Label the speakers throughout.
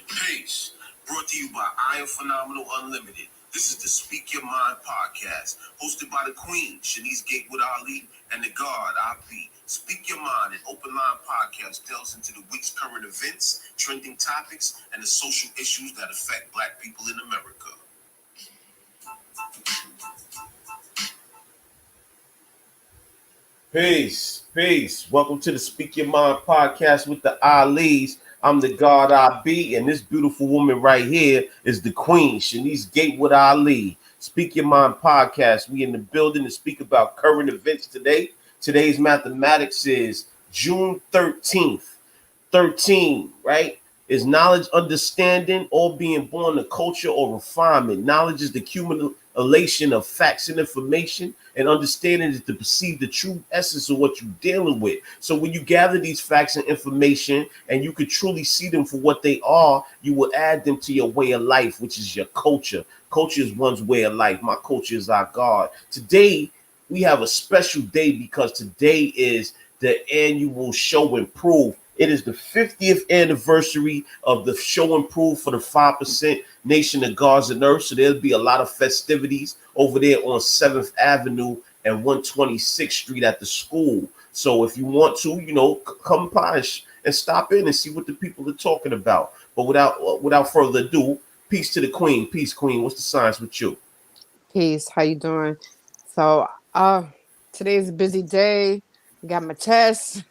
Speaker 1: Peace. Brought to you by Iron Phenomenal Unlimited. This is the Speak Your Mind podcast, hosted by the Queen, Shanice Gatewood Ali, and the God, IP. Speak Your Mind, an open line podcast, delves into the week's current events, trending topics, and the social issues that affect Black people in America.
Speaker 2: Peace. Welcome to the Speak Your Mind podcast with the Allis. I'm the God IB, and this beautiful woman right here is the Queen, Shanice Gatewood Ali. Speak Your Mind podcast. We in the building to speak about current events today. Today's mathematics is June 13th. 13, right? Is knowledge, understanding, or being born to culture or refinement. Knowledge is the accumulation of facts and information. And understanding is to perceive the true essence of what you're dealing with. So when you gather these facts and information and you could truly see them for what they are, you will add them to your way of life, which is your culture. Culture is one's way of life. My culture is our God. Today, we have a special day because today is the annual show and prove. It is the 50th anniversary of the show and prove for the 5% Nation of Gods and Earth. So there'll be a lot of festivities over there on 7th Avenue and 126th Street at the school. So if you want to, come by and stop in and see what the people are talking about. But without further ado, peace to the queen. Peace, queen. What's the science with you?
Speaker 3: Peace. How you doing? So, today's a busy day. Got my test.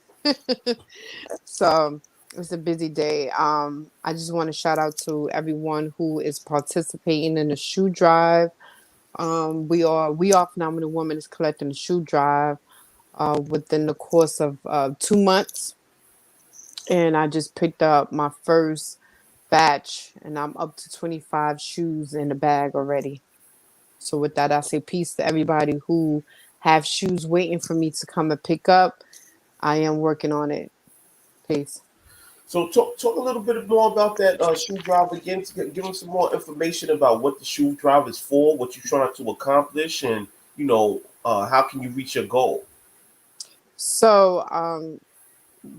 Speaker 3: So it's a busy day. I just want to shout out to everyone who is participating in the shoe drive. We are Phenomenal Woman is collecting the shoe drive within the course of 2 months, and I just picked up my first batch, and I'm up to 25 shoes in the bag already. So with that, I say peace to everybody who have shoes waiting for me to come and pick up. I am working on it. Peace.
Speaker 2: So talk a little bit more about that shoe drive again. To give them some more information about what the shoe drive is for, what you're trying to accomplish, and how can you reach your goal.
Speaker 3: So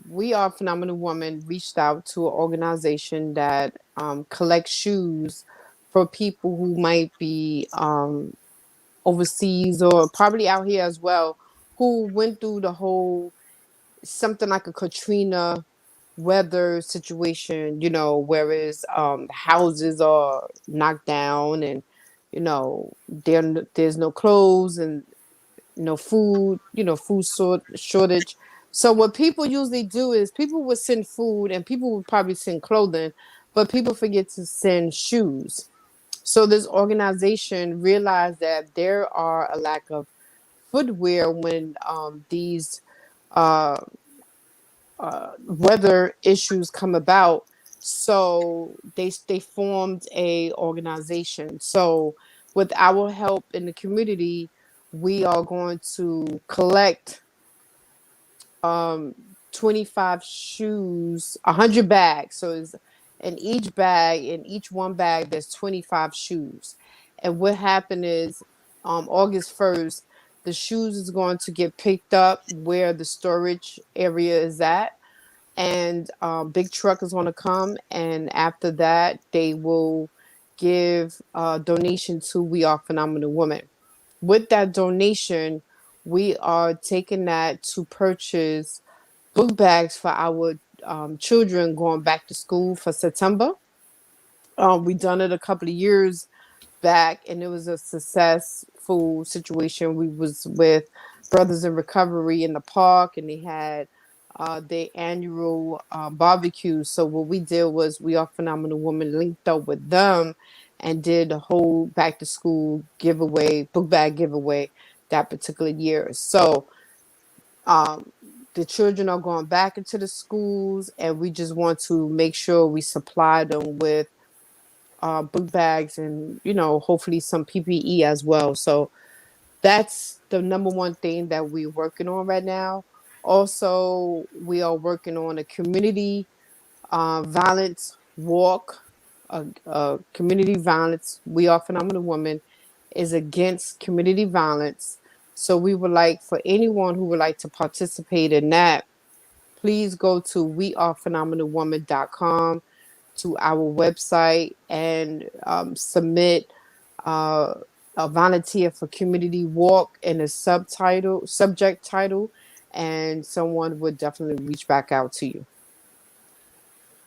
Speaker 3: we are Phenomenal Woman reached out to an organization that collects shoes for people who might be overseas or probably out here as well, who went through the whole something like a Katrina weather situation, whereas houses are knocked down and there's no clothes and no food, shortage. So what people usually do is people would send food and people would probably send clothing, but people forget to send shoes. So this organization realized that there are a lack of footwear when these uh, weather issues come about. So they formed a organization. So with our help in the community, we are going to collect um 25 shoes, 100 bags. So it's in each one bag there's 25 shoes. And what happened is August 1st, the shoes is going to get picked up where the storage area is at, and big truck is going to come, and after that they will give a donation to We Are Phenomenal Women. With that donation, we are taking that to purchase book bags for our children going back to school for September. We done it a couple of years back, and it was a successful situation. We was with Brothers in Recovery in the park, and they had their annual barbecue. So what we did was We Are Phenomenal Woman linked up with them and did a whole back to school giveaway, book bag giveaway that particular year. So um, the children are going back into the schools, and we just want to make sure we supply them with book bags and hopefully some PPE as well. So that's the number one thing that we're working on right now. Also, we are working on a community violence walk. Community violence. We Are Phenomenal Woman is against community violence. So we would like for anyone who would like to participate in that, please go to wearephenomenalwoman.com, to our website, and submit uh, a volunteer for community walk in a subject title, and someone would definitely reach back out to you.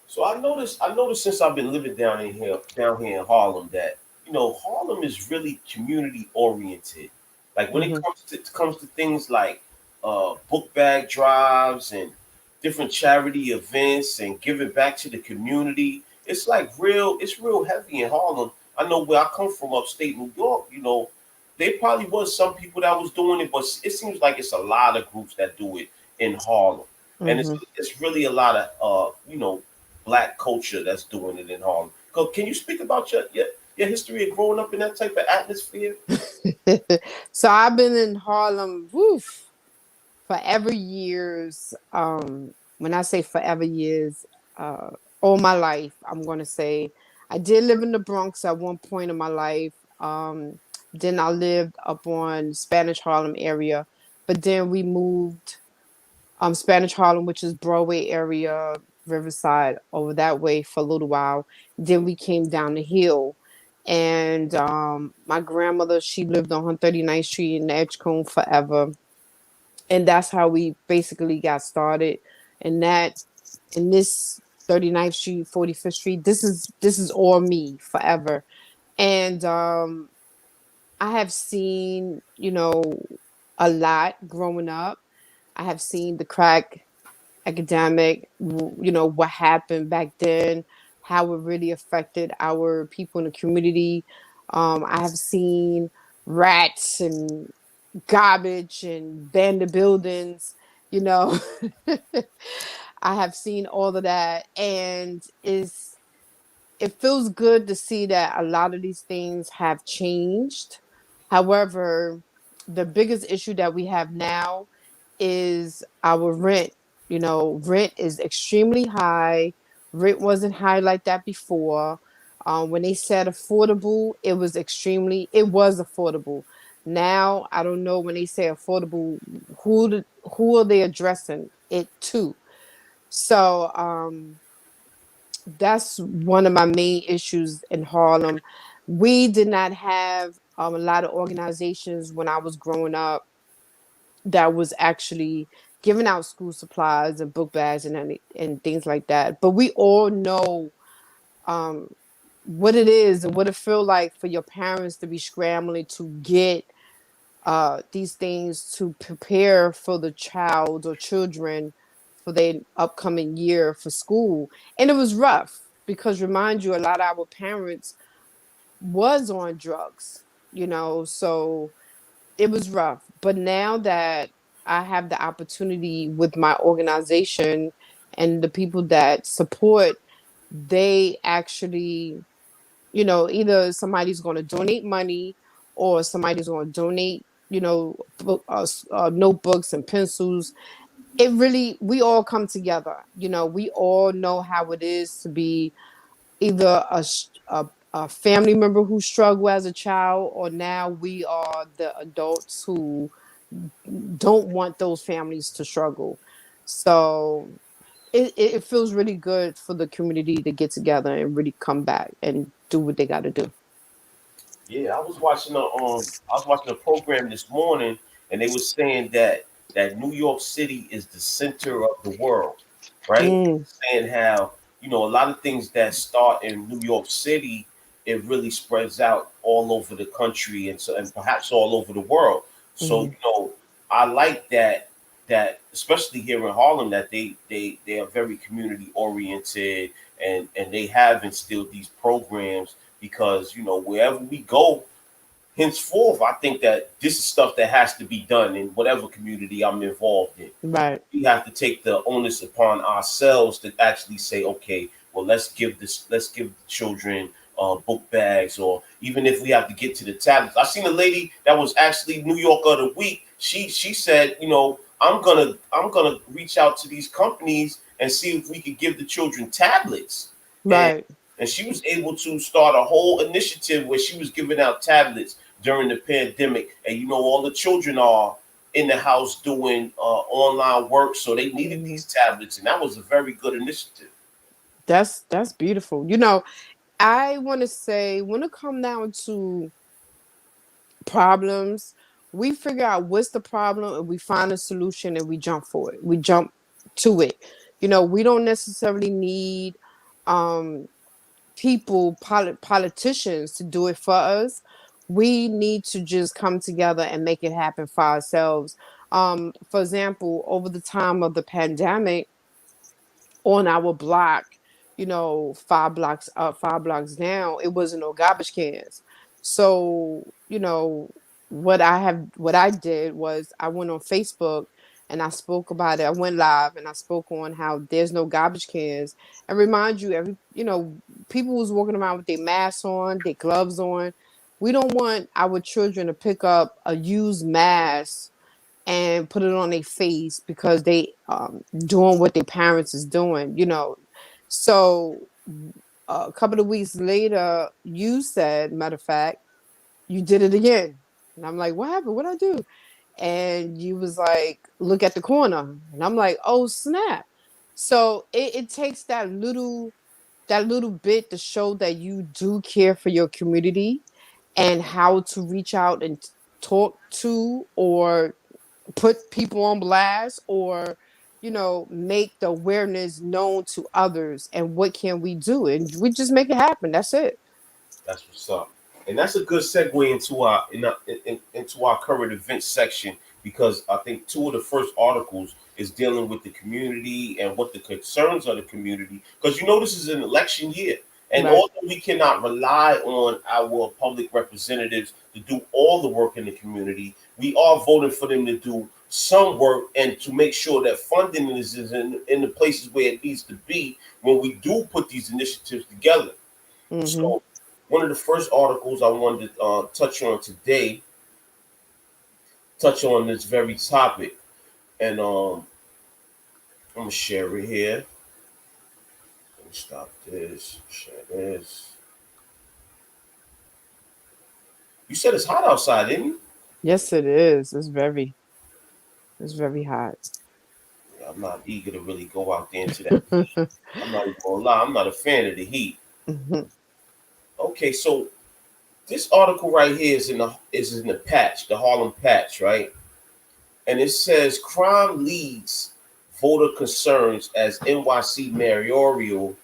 Speaker 2: So I noticed since I've been living down here in Harlem that Harlem is really community oriented. Like when it
Speaker 3: Hmm.
Speaker 2: comes to things like book bag drives and different charity events and giving back to the community, it's real heavy in Harlem. I know where I come from, upstate New York. There probably was some people that was doing it, but it seems like it's a lot of groups that do it in Harlem, and it's
Speaker 3: Hmm.
Speaker 2: it's really a lot of black culture that's doing it in Harlem. Can you speak about your history of growing up in that type of atmosphere?
Speaker 3: So I've been in Harlem, woof, forever years. When I say forever years, uh, all my life, I'm gonna say I did live in the Bronx at one point in my life. Then I lived up on Spanish Harlem area, but then we moved Spanish Harlem, which is Broadway area, Riverside, over that way for a little while. Then we came down the hill. And my grandmother, she lived on 139th Street in Edgecombe forever. And that's how we basically got started. And that in this 39th Street, 45th Street, this is all me forever. And I have seen, a lot growing up. I have seen the crack academic, what happened back then, how it really affected our people in the community. I have seen rats and garbage and abandoned buildings, you know. I have seen all of that, and it feels good to see that a lot of these things have changed. However, the biggest issue that we have now is our rent. Rent is extremely high. Rent wasn't high like that before. When they said affordable, it was affordable. Now, I don't know when they say affordable, who are they addressing it to? So, that's one of my main issues in Harlem. We did not have a lot of organizations when I was growing up that was actually giving out school supplies and book bags and things like that. But we all know um, what it is and what it feel like for your parents to be scrambling to get these things to prepare for the child or children for their upcoming year for school. And it was rough because remind you, a lot of our parents was on drugs, so it was rough. But now that I have the opportunity with my organization and the people that support, they actually, either somebody's going to donate money or somebody's going to donate, notebooks and pencils. We all come together. We all know how it is to be either a family member who struggled as a child, or now we are the adults who don't want those families to struggle. So it feels really good for the community to get together and really come back and do what they got to do.
Speaker 2: Yeah, I was watching a program this morning, and they were saying that New York City is the center of the world, right?
Speaker 3: Mm,
Speaker 2: Saying how a lot of things that start in New York City, it really spreads out all over the country and perhaps all over the world. So
Speaker 3: mm,
Speaker 2: I like that especially here in Harlem that they are very community oriented and they have instilled these programs because wherever we go henceforth, I think that this is stuff that has to be done in whatever community I'm involved in.
Speaker 3: right.
Speaker 2: We have to take the onus upon ourselves to actually say, okay, well, let's give the children book bags, or even if we have to get to the tablets. I seen a lady that was actually New York of the week. She said, I'm gonna reach out to these companies and see if we could give the children tablets, and
Speaker 3: Right.
Speaker 2: and she was able to start a whole initiative where she was giving out tablets during the pandemic. And all the children are in the house doing online work, so they needed
Speaker 3: Mhm.
Speaker 2: these tablets, and that was a very good initiative.
Speaker 3: That's beautiful. I want to say when it come down to problems, we figure out what's the problem and we find a solution and we jump for it. We jump to it. We don't necessarily need um politicians to do it for us. We need to just come together and make it happen for ourselves. For example, over the time of the pandemic, on our block, 5 blocks up, 5 blocks down, it wasn't no garbage cans. So, what I did was I went on Facebook and I spoke about it. I went live and I spoke on how there's no garbage cans. And remind you, people was walking around with their masks on, their gloves on. we don't want our children to pick up a used mask and put it on their face because they doing what their parents is doing, you know. So a couple of weeks later, you said, matter of fact, you did it again. And I'm like, what happened? What I do? And you was like, look at the corner. And I'm like, oh snap. So it takes that little bit to show that you do care for your community and how to reach out and talk to or put people on blast or make the awareness known to others and what can we do and we just make it happen. That's it.
Speaker 2: That's what's up. And that's a good segue into into our current events section because I think two of the first articles is dealing with the community and what the concerns of the community. Because this is an election year. And
Speaker 3: Right.
Speaker 2: although we cannot rely on our public representatives to do all the work in the community, we are voting for them to do some work and to make sure that funding is in the places where it needs to be when we do put these initiatives together.
Speaker 3: Mm-hmm.
Speaker 2: So one of the first articles I wanted to touch on today, touch on this very topic, and I'm gonna share it here. Let me stop this. Share this. You said it's hot outside, didn't you?
Speaker 3: Yes, it is. It's very hot.
Speaker 2: Yeah, I'm not eager to really go out there into that heat. I'm not even gonna lie. I'm not a fan of the heat.
Speaker 3: Mhm.
Speaker 2: Okay, so this article right here is in the patch, the Harlem patch, right? And it says crime leads voter concerns as NYC mayoral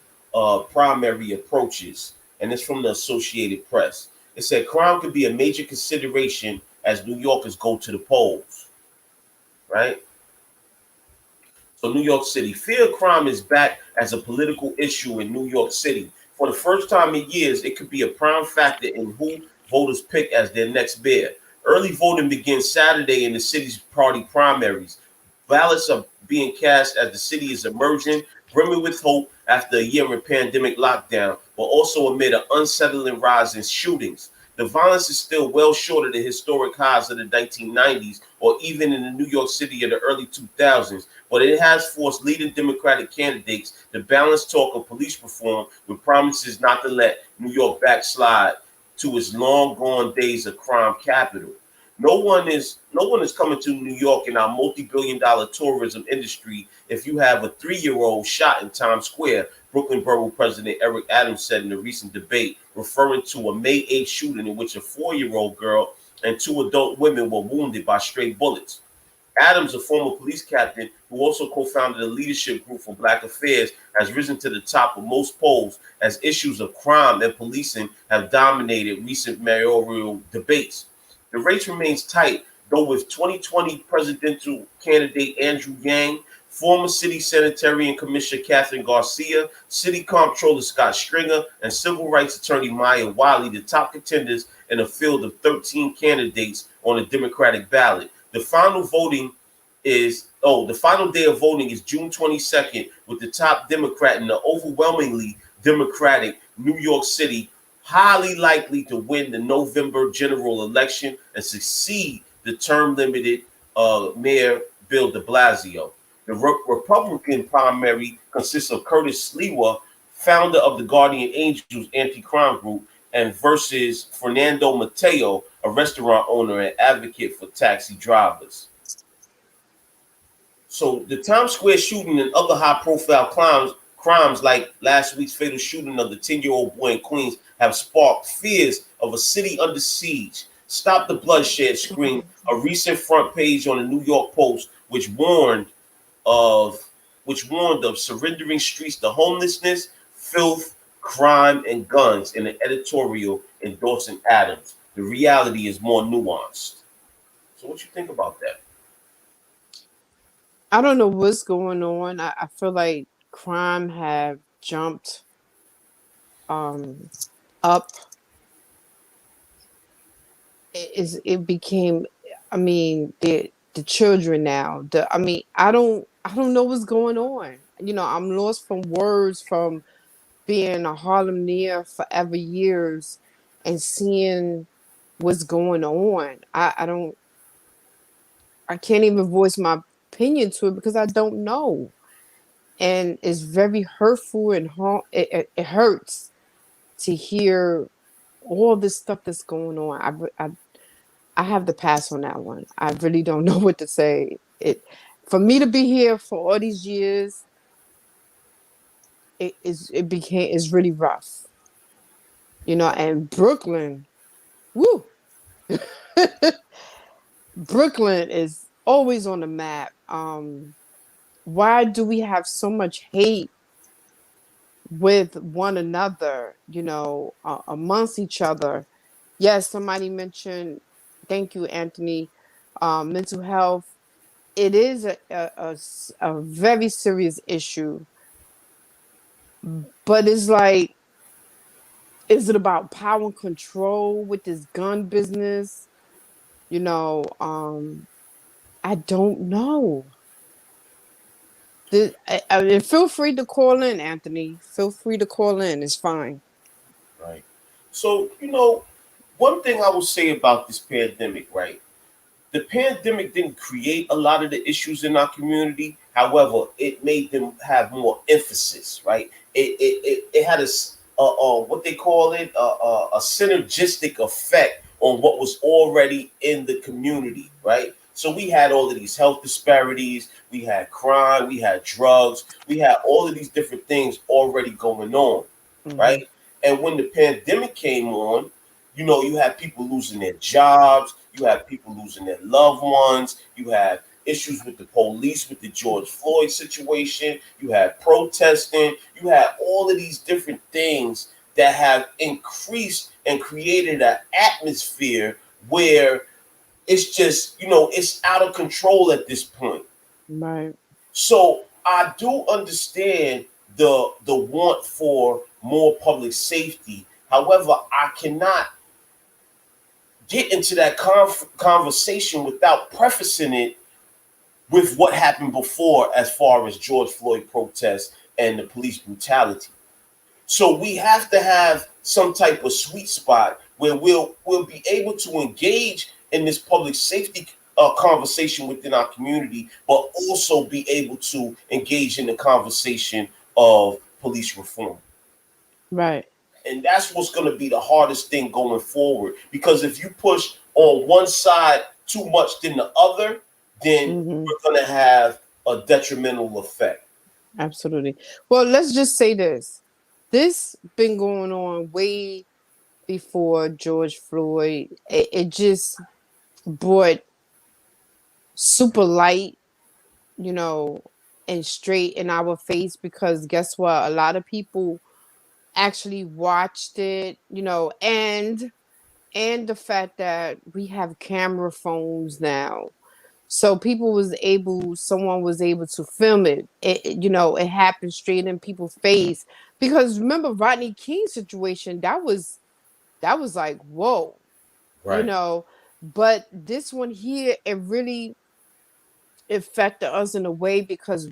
Speaker 2: primary approaches, and it's from the Associated Press. It said crime could be a major consideration as New Yorkers go to the polls, right? So New York City, fear of crime is back as a political issue in New York City. For the first time in years, it could be a prime factor in who voters pick as their next mayor. Early voting begins Saturday in the city's party primaries. Ballots are being cast as the city is emerging, brimming with hope after a year in pandemic lockdown, but also amid an unsettling rise in shootings. The violence is still well short of the historic highs of the 1990s or even in the New York City of the early 2000s, but it has forced leading Democratic candidates to balance talk of police reform with promises not to let New York backslide to its long gone days of crime capital. No one is coming to New York in our multi-billion-dollar tourism industry if you have a 3-year-old shot in Times Square, Brooklyn Borough President Eric Adams said in a recent debate, referring to a May 8th shooting in which a 4-year-old girl and 2 adult women were wounded by stray bullets. Adams, a former police captain who also co-founded a leadership group for Black Affairs, has risen to the top of most polls as issues of crime and policing have dominated recent mayoral debates. The race remains tight, though, with 2020 presidential candidate Andrew Yang, former city sanitary and commissioner Catherine Garcia, city comptroller Scott Stringer, and civil rights attorney Maya Wiley the top contenders in a field of 13 candidates on the Democratic ballot. The final day of voting is June 22nd, with the top Democrat in the overwhelmingly Democratic New York City highly likely to win the November general election and succeed the term limited Mayor Bill de Blasio. The Republican primary consists of Curtis Sliwa, founder of the Guardian Angels anti-crime group, and versus Fernando Mateo, a restaurant owner and advocate for taxi drivers. So the Times Square shooting and other high-profile crimes like last week's fatal shooting of the 10-year-old boy in Queens have sparked fears of a city under siege. Stop the bloodshed, screamed a recent front page on the New York Post, of which warned of surrendering streets to homelessness, filth, crime, and guns in an editorial endorsing Adams. The reality is more nuanced. So what you think about that?
Speaker 3: I don't know what's going on. I feel like crime have jumped um up. It became, I mean, the children now. I don't know what's going on. I'm lost from words from being a Harlem near forever years and seeing. what's going on. I can't even voice my opinion to it because I don't know. And it's very hurtful and it hurts to hear all this stuff that's going on. I have to pass on that one. I really don't know what to say. It For me to be here for all these years, it's really rough, And Brooklyn, woo, Brooklyn is always on the map. Why do we have so much hate with one another? Amongst each other. Yes, somebody mentioned. Thank you, Anthony. Mental health. It is a very serious issue, but it's like, is it about power and control with this gun business? You know, um, I don't know. Feel free to call in, Anthony. Feel free to call in. It's fine.
Speaker 2: Right. So, one thing I will say about this pandemic, right? The pandemic didn't create a lot of the issues in our community. However, it made them have more emphasis, right? It had what they call it, a synergistic effect on what was already in the community, right? So we had all of these health disparities, we had crime, we had drugs, we had all of these different things already going on,
Speaker 3: Hmm.
Speaker 2: right? And when the pandemic came on, you had people losing their jobs, you had people losing their loved ones, you had issues with the police with the George Floyd situation, you had protesting, you had all of these different things that have increased and created an atmosphere where it's just, it's out of control at this point.
Speaker 3: Right.
Speaker 2: So I do understand the want for more public safety. However, I cannot get into that conversation without prefacing it with what happened before, as far as George Floyd protests and the police brutality. So we have to have some type of sweet spot where we'll be able to engage in this public safety conversation within our community, but also be able to engage in the conversation of police reform.
Speaker 3: Right.
Speaker 2: And that's what's going to be the hardest thing going forward. Because if you push on one side too much than the other, then
Speaker 3: Hmm.
Speaker 2: we're going to have a detrimental effect.
Speaker 3: Absolutely. Well, let's just say this. This been going on way before George Floyd. It just brought super light, you know, and straight in our face because guess what? A lot of people actually watched it, and the fact that we have camera phones now. So someone was able to film it. It happened straight in people's face. Because remember Rodney King's situation, that was like, whoa, you
Speaker 2: Right.
Speaker 3: know. But this one here, it really affected us in a way because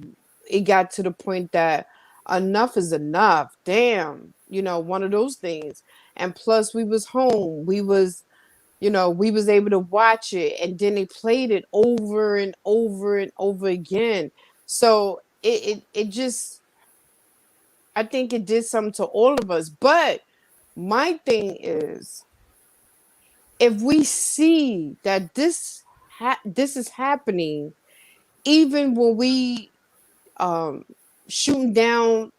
Speaker 3: it got to the point that enough is enough. Damn, one of those things. And plus we was home. We was able to watch it, and then they played it over and over and over again. So it just, I think it did something to all of us. But my thing is, if we see that this is happening, even when we um shooting down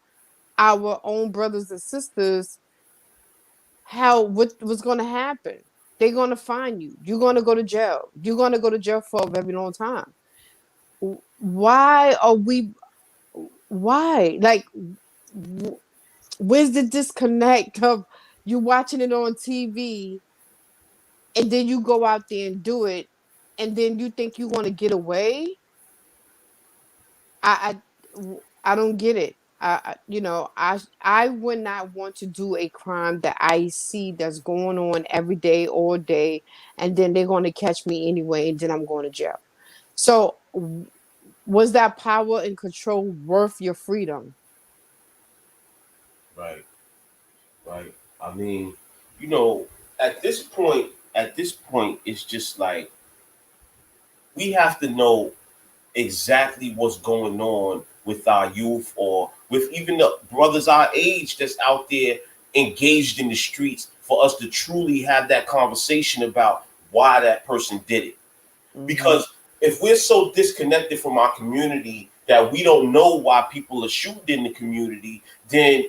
Speaker 3: our own brothers and sisters, what's going to happen? They're going to find you. You're going to go to jail. You're going to go to jail for a very long time. Why are we? Why? Like, where's the disconnect of you watching it on TV and then you go out there and do it, and then you think you're going to get away? I don't get it. I would not want to do a crime that I see that's going on every day, all day, and then they're going to catch me anyway, and then I'm going to jail. So, was that power and control worth your freedom?
Speaker 2: Right. Right. I mean, you know, at this point, at this point, it's just like we have to know exactly what's going on with our youth or with even the brothers our age that's out there engaged in the streets for us to truly have that conversation about why that person did it.
Speaker 3: Mm-hmm.
Speaker 2: Because if we're so disconnected from our community that we don't know why people are shooting in the community, then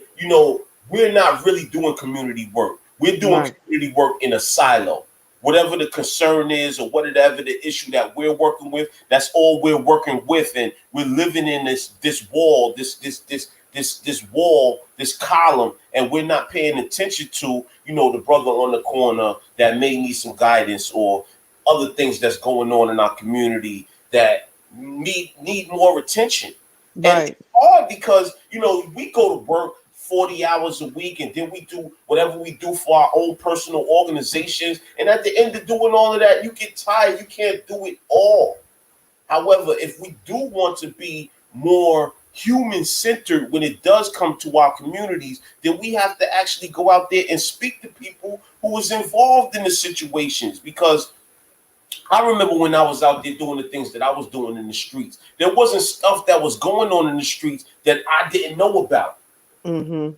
Speaker 2: we're not really doing community work. We're doing
Speaker 3: Right.
Speaker 2: community work in a silo. Whatever the concern is or whatever the issue that we're working with, that's all we're working with. And we're living in this wall, this wall, this column, and we're not paying attention to, the brother on the corner that may need some guidance or other things that's going on in our community that need more attention. And it's
Speaker 3: Right.
Speaker 2: hard because we go to work 40 hours a week and then we do whatever we do for our own personal organizations. And at the end of doing all of that, you get tired. You can't do it all. However, if we do want to be more human centered when it does come to our communities, then we have to actually go out there and speak to people who was involved in the situations. Because I remember when I was out there doing the things that I was doing in the streets, there wasn't stuff that was going on in the streets that I didn't know about.
Speaker 3: Mm-hmm.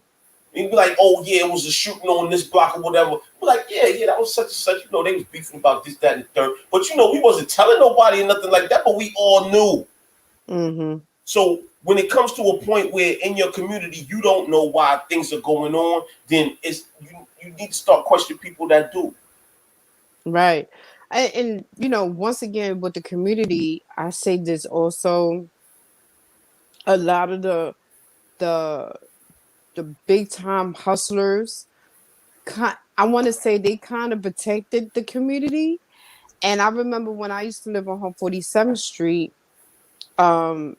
Speaker 2: You'd be like, oh yeah, it was a shooting on this block or whatever. We're like, yeah, that was such and such. They was beefing about this, that, and the third. But we wasn't telling nobody or nothing like that, but we all knew.
Speaker 3: Mm-hmm.
Speaker 2: So when it comes to a point where in your community you don't know why things are going on, then you need to start questioning people that do.
Speaker 3: Right. And once again, with the community, I say this also. A lot of the the big time hustlers, I want to say they kind of protected the community. And I remember when I used to live on 147th Street, um,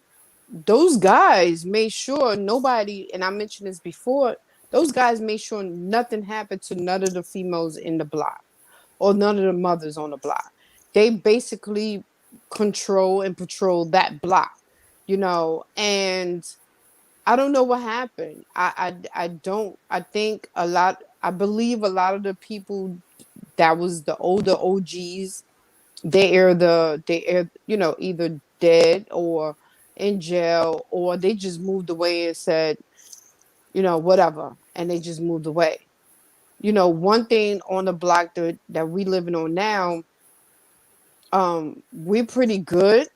Speaker 3: those guys made sure nobody, and I mentioned this before, those guys made sure nothing happened to none of the females in the block or none of the mothers on the block. They basically control and patrol that block, and I don't know what happened. I don't. I think a lot. I believe a lot of the people that was the older OGs. They are either dead or in jail, or they just moved away and said whatever, and they just moved away. One thing on the block that we living on now, we're pretty good,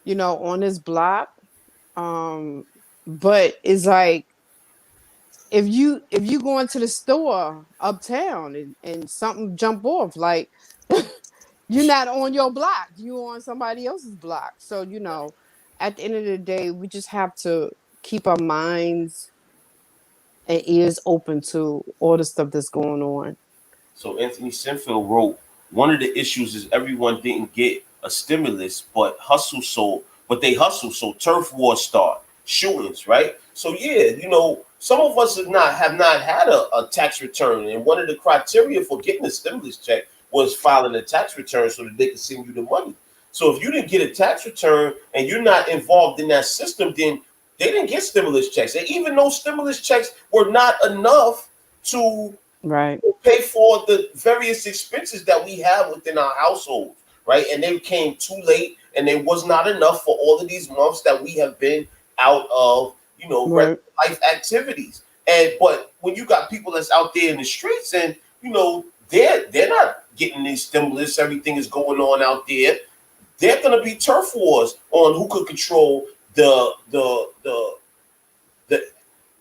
Speaker 3: on this block. Um, but it's like if you go into the store uptown and something jump off, like you're not on your block, you're on somebody else's block. So at the end of the day, we just have to keep our minds and ears open to all the stuff that's going on.
Speaker 2: So Anthony Sinfield wrote, one of the issues is everyone didn't get a stimulus, but they hustle, so turf wars start, shootings, right? So yeah, some of us have not had a tax return, and one of the criteria for getting a stimulus check was filing a tax return so that they could send you the money. So if you didn't get a tax return and you're not involved in that system, then they didn't get stimulus checks. And even though stimulus checks were not enough to
Speaker 3: Right.
Speaker 2: pay for the various expenses that we have within our households, right? And they came too late, and it was not enough for all of these months that we have been out of,
Speaker 3: Right.
Speaker 2: regular life activities. And but when you got people that's out there in the streets, and they're not getting these stimulus, everything is going on out there. They're going to be turf wars on who could control the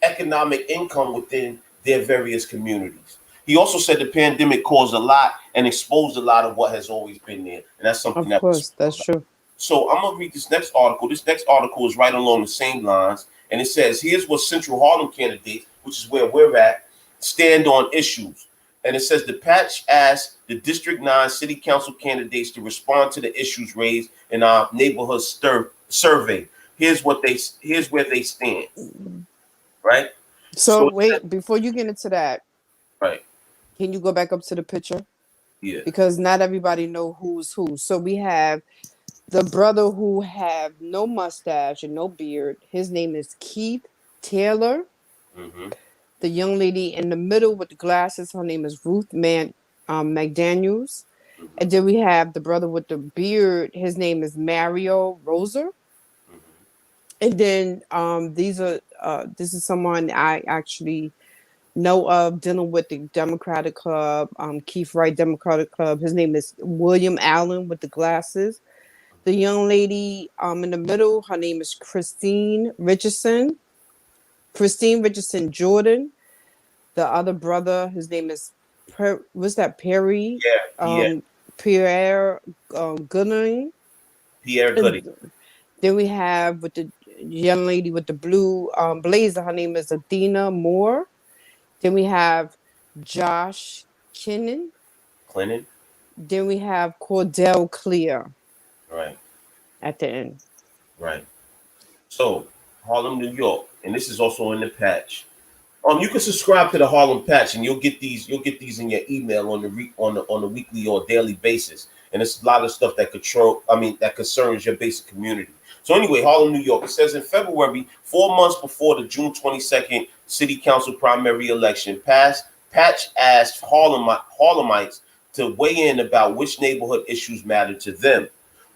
Speaker 2: economic income within their various communities. He also said the pandemic caused a lot and exposed a lot of what has always been there. And that's something
Speaker 3: Of
Speaker 2: that
Speaker 3: course, that's true.
Speaker 2: so I'm gonna read this next article. This next article is right along the same lines, and it says, "Here's what Central Harlem candidates, which is where we're at, stand on issues." And it says the patch asked the District 9 City Council candidates to respond to the issues raised in our neighborhood survey. Here's where they stand. Right.
Speaker 3: So
Speaker 2: So
Speaker 3: wait, before you get into that,
Speaker 2: right.
Speaker 3: can you go back up to the picture?
Speaker 2: Yeah.
Speaker 3: Because not everybody know who's who. So we have the brother who have no mustache and no beard. His name is Keith Taylor.
Speaker 2: Mm-hmm.
Speaker 3: The young lady in the middle with the glasses, her name is Ruth McDaniels.
Speaker 2: Mhm.
Speaker 3: And then we have the brother with the beard. His name is Mario Roser.
Speaker 2: Mhm.
Speaker 3: And then this is someone I actually know of dealing with the Democratic Club, Keith Wright Democratic Club. His name is William Allen with the glasses. The young lady in the middle, her name is Christine Richardson. Christine Richardson Jordan. The other brother, his name is what's that? Perry,
Speaker 2: Pierre
Speaker 3: Pierre Gooding.
Speaker 2: Pierre Goody.
Speaker 3: And then we have with the young lady with the blue blazer, her name is Athena Moore. Then we have Josh Kinnan.
Speaker 2: Clinton.
Speaker 3: Then we have Cordell Clear
Speaker 2: Right.
Speaker 3: at the end.
Speaker 2: Right. So Harlem, New York, and this is also in the patch. You can subscribe to the Harlem Patch, and you'll get these. You'll get these in your email on the weekly or daily basis. And it's a lot of stuff that concerns your basic community. So anyway, Harlem, New York. It says in February, 4 months before the June 22nd City Council primary election, Patch asked Harlemites to weigh in about which neighborhood issues matter to them.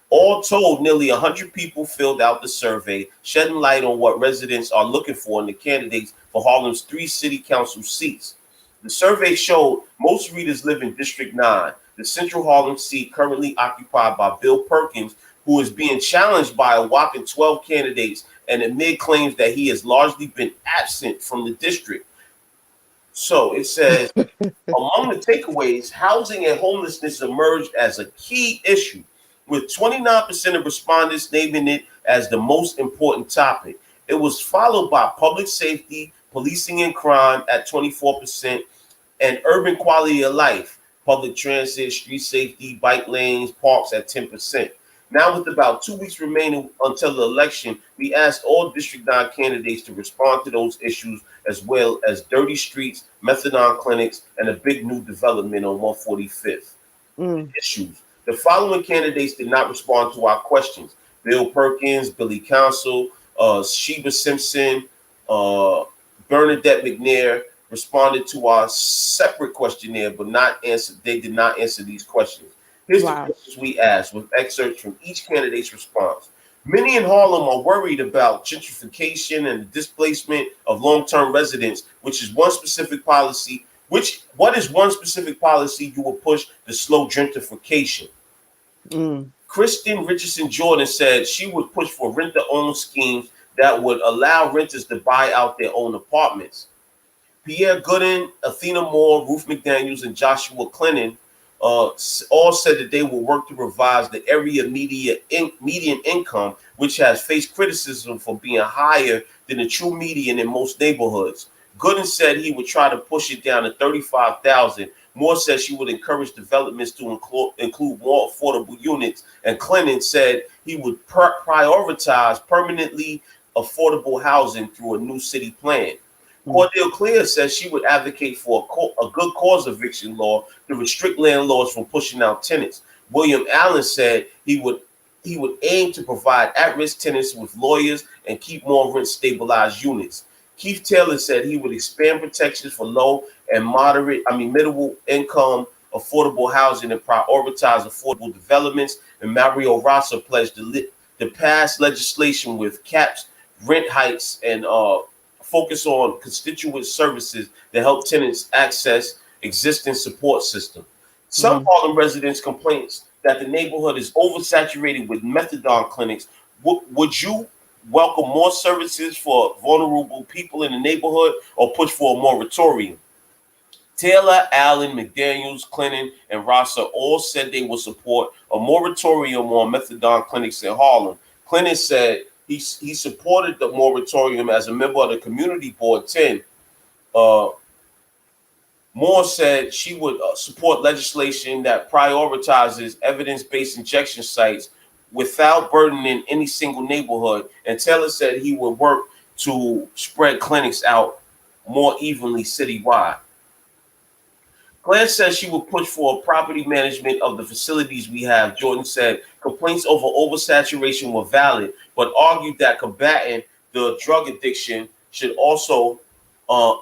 Speaker 2: All told, nearly 100 people filled out the survey, shedding light on what residents are looking for in the candidates for Harlem's 3 city council seats. The survey showed most readers live in District 9, the central Harlem seat currently occupied by Bill Perkins, who is being challenged by a whopping 12 candidates and amid claims that he has largely been absent from the district. So it says, among the takeaways, housing and homelessness emerged as a key issue, with 29% of respondents naming it as the most important topic. It was followed by public safety, policing and crime at 24%, and urban quality of life, public transit, street safety, bike lanes, parks at 10%. Now, with about 2 weeks remaining until the election, we asked all District 9 candidates to respond to those issues, as well as dirty streets, methadone clinics, and a big new development on 145th.
Speaker 3: Mm.
Speaker 2: Issues. The following candidates did not respond to our questions: Bill Perkins, Billy Council, Sheba Simpson, uh, Bernadette McNair responded to our separate questionnaire, but not answer. They did not answer these questions. Here's the
Speaker 3: Wow.
Speaker 2: questions we asked with excerpts from each candidate's response. Many in Harlem are worried about gentrification and the displacement of long-term residents, which is one specific policy. What is one specific policy you will push to slow gentrification?
Speaker 3: Mm.
Speaker 2: Kristen Richardson Jordan said she would push for rent-to-own schemes that would allow renters to buy out their own apartments. Pierre Gooden, Athena Moore, Ruth McDaniels, and Joshua Clinton all said that they will work to revise the area median income, which has faced criticism for being higher than the true median in most neighborhoods. Gooden said he would try to push it down to 35,000. Moore said she would encourage developments to include more affordable units, and Clinton said he would prioritize permanently affordable housing through a new city plan.
Speaker 3: Mm.
Speaker 2: Cordell Clear says she would advocate for a good cause eviction law to restrict landlords from pushing out tenants. William Allen said he would aim to provide at-risk tenants with lawyers and keep more rent-stabilized units. Keith Taylor said he would expand protections for low and middle income affordable housing and prioritize affordable developments. And Mario Rosser pledged to pass legislation with caps, rent hikes, and focus on constituent services that help tenants access existing support system. Some
Speaker 3: Mm.
Speaker 2: Harlem residents complaints that the neighborhood is oversaturated with methadone clinics. Would you welcome more services for vulnerable people in the neighborhood or push for a moratorium? Taylor, Allen, McDaniels, Clinton, and Rosser all said they will support a moratorium on methadone clinics in Harlem. Clinton said he supported the moratorium as a member of the community board 10. Uh, Moore said she would support legislation that prioritizes evidence-based injection sites without burdening any single neighborhood. And Taylor said he would work to spread clinics out more evenly citywide. Claire says she will push for property management of the facilities we have. Jordan said complaints over oversaturation were valid, but argued that combating the drug addiction should also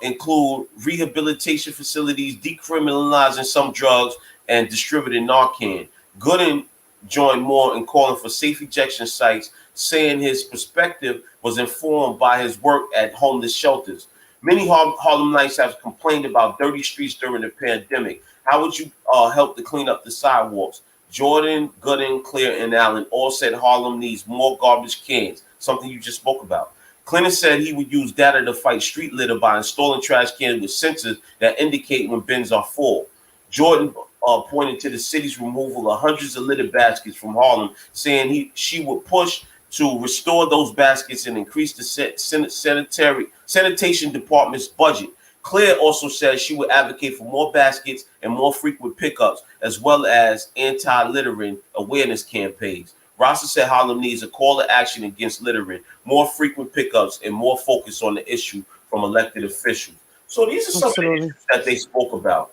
Speaker 2: include rehabilitation facilities, decriminalizing some drugs, and distributing Narcan. Gooden joined Moore in calling for safe ejection sites, saying his perspective was informed by his work at homeless shelters. Many Harlemites have complained about dirty streets during the pandemic. How would you help to clean up the sidewalks? Jordan, Gooden, Clear, and Allen all said Harlem needs more garbage cans, something you just spoke about. Clinton said he would use data to fight street litter by installing trash cans with sensors that indicate when bins are full. Jordan pointed to the city's removal of hundreds of litter baskets from Harlem, saying she would push to restore those baskets and increase the sanitation department's budget. Claire also said she would advocate for more baskets and more frequent pickups, as well as anti-littering awareness campaigns. Rosser said Harlem needs a call to action against littering, more frequent pickups, and more focus on the issue from elected officials. So these are some of the
Speaker 3: Absolutely.
Speaker 2: issues that they spoke about.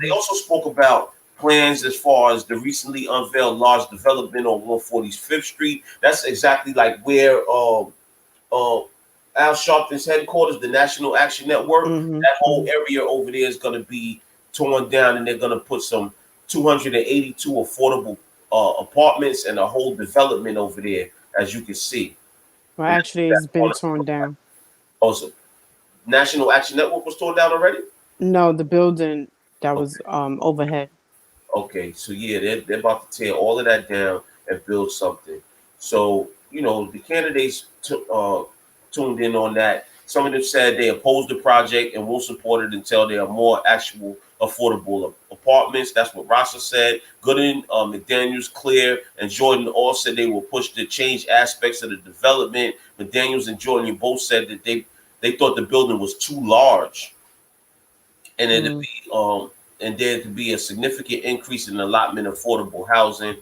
Speaker 2: They
Speaker 3: Hmm.
Speaker 2: also spoke about plans as far as the recently unveiled large development on 145th Street. That's exactly like where uh, Al Sharpton's headquarters, the National Action Network.
Speaker 3: Hmm.
Speaker 2: That whole
Speaker 3: Hmm.
Speaker 2: area over there is going to be torn down, and they're going to put some 282 affordable apartments and a whole development over there, as you can see.
Speaker 3: Well,
Speaker 2: And
Speaker 3: actually,
Speaker 2: that's
Speaker 3: it's been torn down.
Speaker 2: also, National Action Network was torn down already.
Speaker 3: No, the building that was
Speaker 2: Okay.
Speaker 3: overhead.
Speaker 2: Okay, so yeah, they're about to tear all of that down and build something. So, the candidates tuned in on that. Some of them said they oppose the project and won't support it until there are more actual affordable apartments. That's what Rosser said. Gooden, McDaniels, Clear, and Jordan all said they will push to change aspects of the development. McDaniels and Jordan both said that they thought the building was too large and it'd
Speaker 3: Mm.
Speaker 2: be and there could be a significant increase in allotment of affordable housing.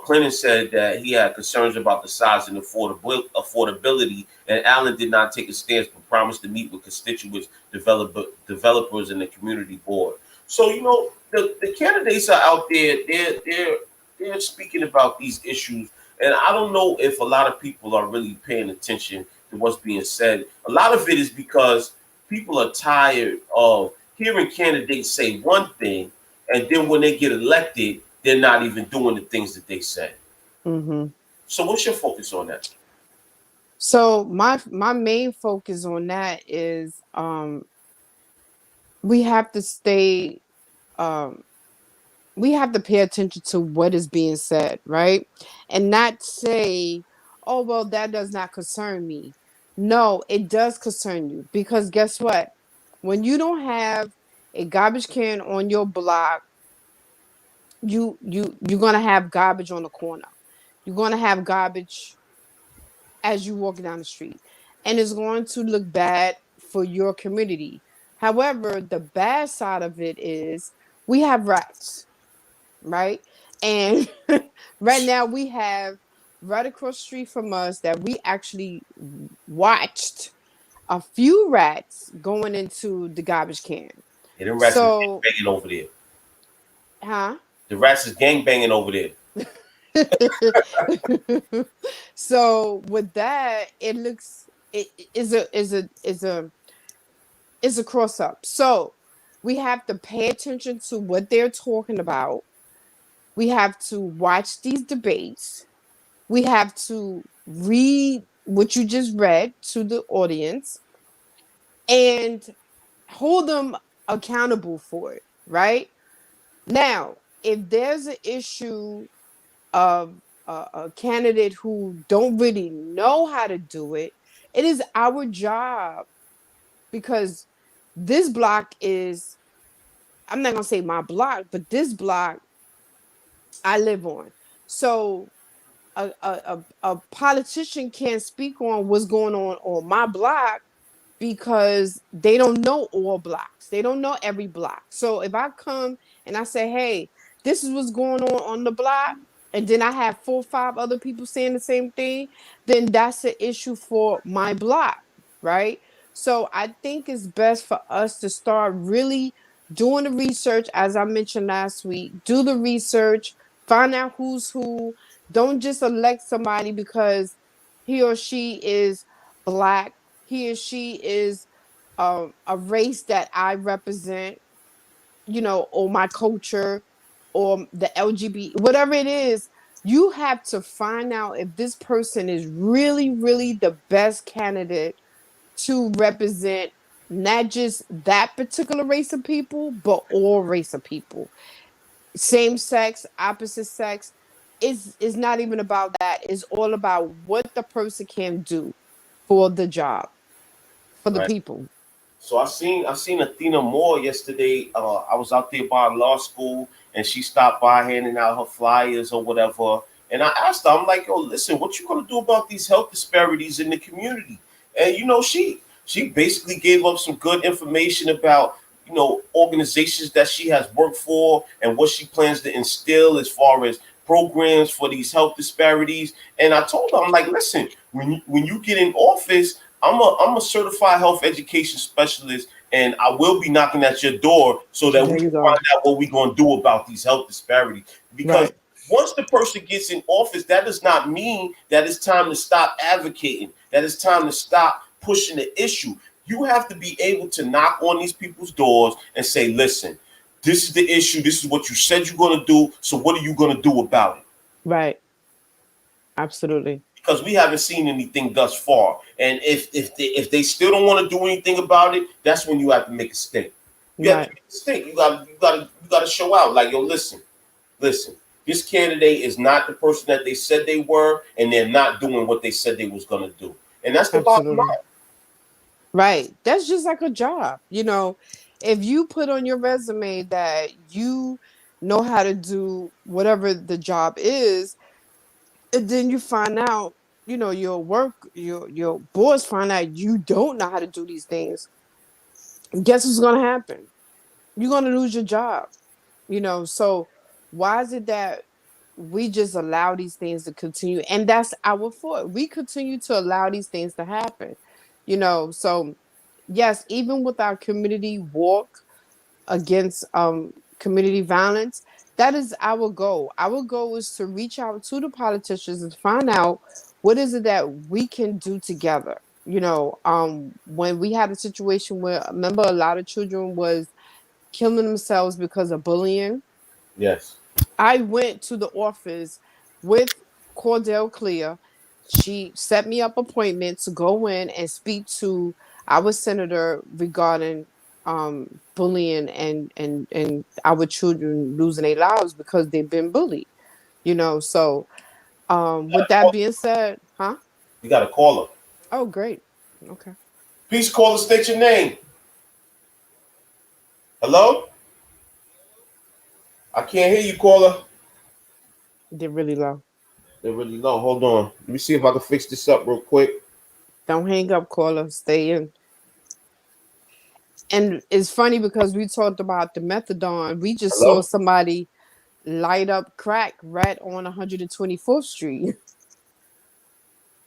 Speaker 2: Clinton said that he had concerns about the size and affordability, and Allen did not take a stance but promised to meet with constituents, developers, and the community board. So the candidates are out there. They're speaking about these issues, and I don't know if a lot of people are really paying attention to what's being said. A lot of it is because people are tired of hearing candidates say one thing, and then when they get elected, they're not even doing the things that they said.
Speaker 3: Hmm.
Speaker 2: So, what's your focus on that?
Speaker 3: So my main focus on that is we have to stay um we have to pay attention to what is being said, right? And not say, oh, well, that does not concern me. No, it does concern you because guess what? When you don't have a garbage can on your block, you're gonna have garbage on the corner. You're gonna have garbage as you walk down the street, and it's going to look bad for your community. However, the bad side of it is we have rats, right? And right now we have right across the street from us that we actually watched a few rats going into the garbage can.
Speaker 2: Yeah, them rats is
Speaker 3: So,
Speaker 2: banging over there.
Speaker 3: huh?
Speaker 2: The rats is gang banging over there.
Speaker 3: So with that, it looks it is a cross up. So we have to pay attention to what they're talking about. We have to watch these debates. We have to read what you just read to the audience and hold them accountable for it, right? Now, if there's an issue of a candidate who don't really know how to do it, it is our job because this block is, I'm not gonna say my block, but this block I live on. So a politician can't speak on what's going on my block because they don't know all blocks. They don't know every block. So if I come and I say, hey, this is what's going on the block, and then I have 4 or 5 other people saying the same thing, then that's an issue for my block, right? So I think it's best for us to start really doing the research, as I mentioned last week. Do the research, find out who's who. Don't just elect somebody because he or she is black, he or she is a race that I represent, or my culture, or the LGBT, whatever it is, you have to find out if this person is really, really the best candidate to represent not just that particular race of people, but all race of people. Same sex, opposite sex. Is not even about that. It's all about what the person can do for the job, for the
Speaker 2: Right.
Speaker 3: people.
Speaker 2: So I seen Athena Moore yesterday. I was out there by law school, and she stopped by handing out her flyers or whatever. And I asked her, I'm like, "Yo, listen, what you gonna do about these health disparities in the community?" And she basically gave up some good information about organizations that she has worked for and what she plans to instill as far as programs for these health disparities. And I told her, I'm like, listen, when you get in office, I'm a certified health education specialist, and I will be knocking at your door so that we
Speaker 3: There
Speaker 2: can
Speaker 3: you
Speaker 2: find
Speaker 3: go.
Speaker 2: out what we're going to do about these health disparities. Because
Speaker 3: Right.
Speaker 2: once the person gets in office, that does not mean that it's time to stop advocating, that it's time to stop pushing the issue. You have to be able to knock on these people's doors and say, listen, this is the issue. This is what you said you're going to do. So what are you going to do about it?
Speaker 3: Right. Absolutely.
Speaker 2: Because we haven't seen anything thus far. And if they still don't want to do anything about it, that's when you have to make a stink. You have to
Speaker 3: Right.
Speaker 2: make a stink. You gotta show out. Like, yo, listen. This candidate is not the person that they said they were, and they're not doing what they said they was gonna do. And that's the bottom
Speaker 3: Absolutely.
Speaker 2: line.
Speaker 3: Right. That's just like a job. If you put on your resume that you know how to do whatever the job is, and then you find out, your boss find out you don't know how to do these things. Guess what's gonna happen? You're gonna lose your job. So why is it that we just allow these things to continue? And that's our fault. We continue to allow these things to happen. So yes, even with our community walk against community violence, that is our goal. Our goal is to reach out to the politicians and find out what is it that we can do together. When we had a situation where, remember, a lot of children was killing themselves because of bullying.
Speaker 2: Yes.
Speaker 3: I went to the office with Cordell Clear. She set me up appointment to go in and speak to our senator regarding bullying and our children losing their lives because they've been bullied. So with that being said, huh?
Speaker 2: You gotta call her.
Speaker 3: Oh, great. Okay.
Speaker 2: Please call her, state your name. Hello? I can't hear you, caller.
Speaker 3: They're really low.
Speaker 2: They're really low. Hold on. Let me see if I can fix this up real quick.
Speaker 3: Don't hang up, caller. Stay in. And it's funny because we talked about the methadone. We just saw
Speaker 2: Hello?
Speaker 3: somebody light up crack right on 124th Street.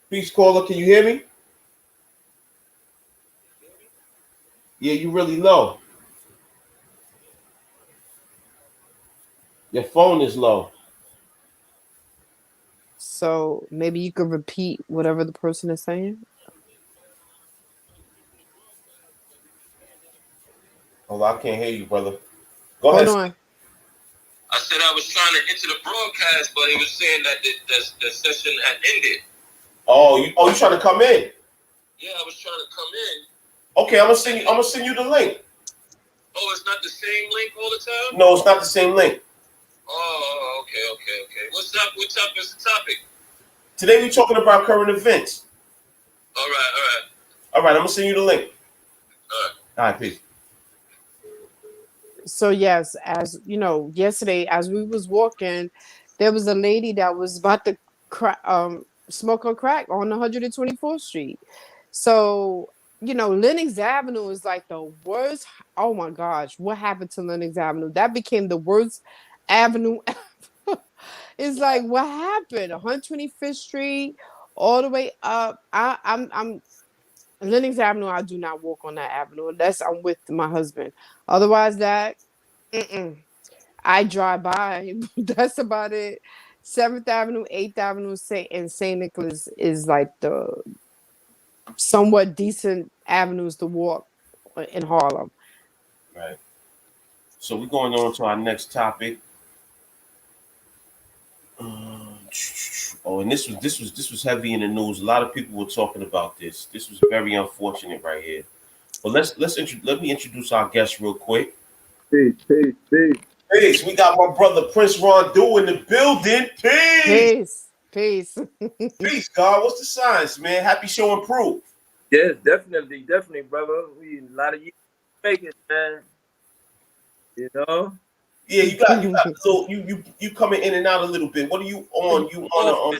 Speaker 2: Please, caller, can you hear me? Yeah, you really low. Your phone is low.
Speaker 3: So maybe you could repeat whatever the person is saying.
Speaker 2: Hold on, I can't hear you, brother. Go
Speaker 3: Hold
Speaker 2: ahead.
Speaker 3: on.
Speaker 1: I said I was trying to enter the broadcast, but it was saying that the session had ended.
Speaker 2: Oh, you trying to come in?
Speaker 1: Yeah, I was trying to come in.
Speaker 2: Okay, I'm gonna send you the link.
Speaker 1: Oh, it's not the same link all the time?
Speaker 2: No, it's not the same link.
Speaker 1: Oh, okay. What's up? What's up? What's the topic?
Speaker 2: Today we're talking about current events.
Speaker 1: All right.
Speaker 2: All right, I'm gonna send you the link.
Speaker 1: All right.
Speaker 2: All right, peace.
Speaker 3: So yes, as you know, yesterday as we was walking, there was a lady that was about to smoke a crack on 124th Street. So Lenox Avenue is like the worst. Oh my gosh, what happened to Lenox Avenue? That became the worst avenue ever. It's like, what happened? 125th Street, all the way up. I'm Lenox Avenue. I do not walk on that avenue unless I'm with my husband. Otherwise, that mm-mm. I drive by. That's about it. 7th Avenue, 8th Avenue, and St. Nicholas is like the somewhat decent avenues to walk. in Harlem.
Speaker 2: Right. So we're going on to our next topic. Oh, and this was heavy in the news. A lot of people were talking about this. This was very unfortunate right here. But let me introduce our guest real quick.
Speaker 4: Peace, peace, peace.
Speaker 2: Peace. We got my brother Prince Rondu in the building. Peace.
Speaker 3: Peace, peace.
Speaker 2: Peace, God. What's the science, man? Happy show and proof.
Speaker 4: Yes, definitely, definitely, brother. We a lot of years making, man. You know,
Speaker 2: Yeah, you got a little you coming in and out a little bit. What are you on? You
Speaker 4: off.
Speaker 2: on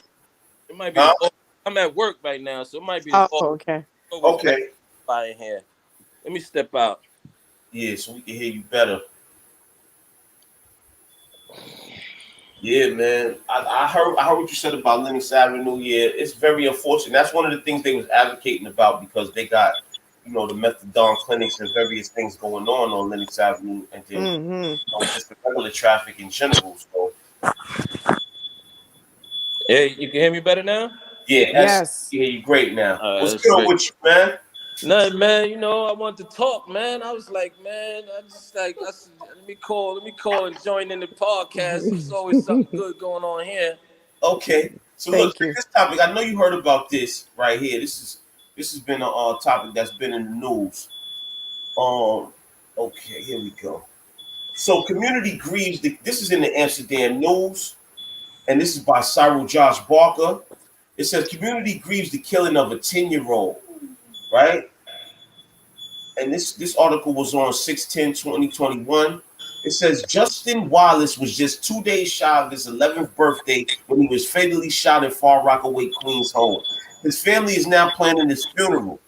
Speaker 4: It might be
Speaker 2: huh?
Speaker 4: the off. I'm at work right now, so it might be the
Speaker 3: Oh,
Speaker 4: off.
Speaker 3: okay.
Speaker 4: Always bad
Speaker 2: Okay.
Speaker 4: by in here. Let me step out.
Speaker 2: Yeah, so we can hear you better. Yeah, man. I heard what you said about Lenox Avenue. Yeah, it's very unfortunate. That's one of the things they was advocating about because they got, the methadone clinics and various things going on Lenox Avenue, and then
Speaker 3: Mm-hmm.
Speaker 2: just the regular traffic in general. So
Speaker 4: Hey, you can hear me better now?
Speaker 2: yeah,
Speaker 3: Yes.
Speaker 2: yeah, you great now. What's
Speaker 4: That's
Speaker 2: good
Speaker 4: great.
Speaker 2: with you, man?
Speaker 4: Nothing, man. I want to talk, man. I was like, man, I said, let me call and join in the podcast. It's always something good going on here.
Speaker 2: Okay. So look,
Speaker 3: Thank you.
Speaker 2: this topic. I know you heard about this right here. This has been a topic that's been in the news. Um. Okay, here we go. So community grieves. This is in the Amsterdam News, and this is by Cyril Josh Barker. It says community grieves the killing of a 10-year-old, right? And this article was on 6/10/2021. It says Justin Wallace was just 2 days shy of his 11th birthday when he was fatally shot in Far Rockaway, Queens home. His family is now planning his funeral.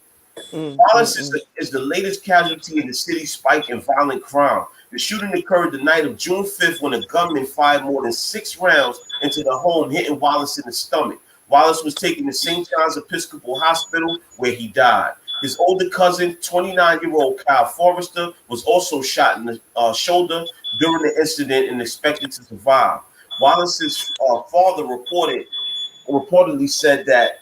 Speaker 2: Wallace
Speaker 3: Mm-mm.
Speaker 2: is the latest casualty in the city's spike in violent crime. The shooting occurred the night of June 5th when a gunman fired more than 6 rounds into the home, hitting Wallace in the stomach. Wallace was taken to St. John's Episcopal Hospital, where he died. His older cousin, 29-year-old Kyle Forrester, was also shot in the shoulder during the incident and expected to survive. Wallace's father reportedly said that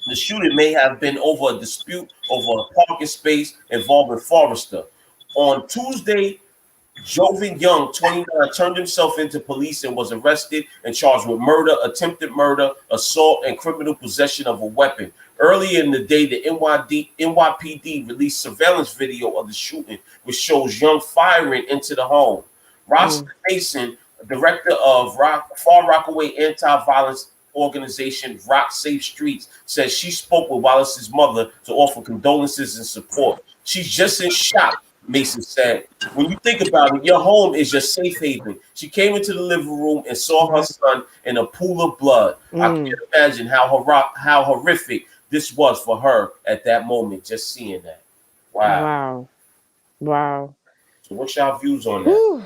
Speaker 2: the shooting may have been over a dispute over a parking space involving Forrester. On Tuesday, Joven Young, 29, turned himself into police and was arrested and charged with murder, attempted murder, assault, and criminal possession of a weapon. Earlier in the day, the NYPD released surveillance video of the shooting, which shows Young firing into the home. Ross
Speaker 3: Mm.
Speaker 2: Mason, director of Far Rockaway anti-violence organization Rock Safe Streets, says she spoke with Wallace's mother to offer condolences and support. She's just in shock, Mason said. When you think about it, your home is your safe haven. She came into the living room and saw her son in a pool of blood. I can't
Speaker 3: Mm.
Speaker 2: imagine how horrific this was for her at that moment, just seeing that. Wow.
Speaker 3: Wow. Wow.
Speaker 2: So what's your views on that?
Speaker 3: Whew.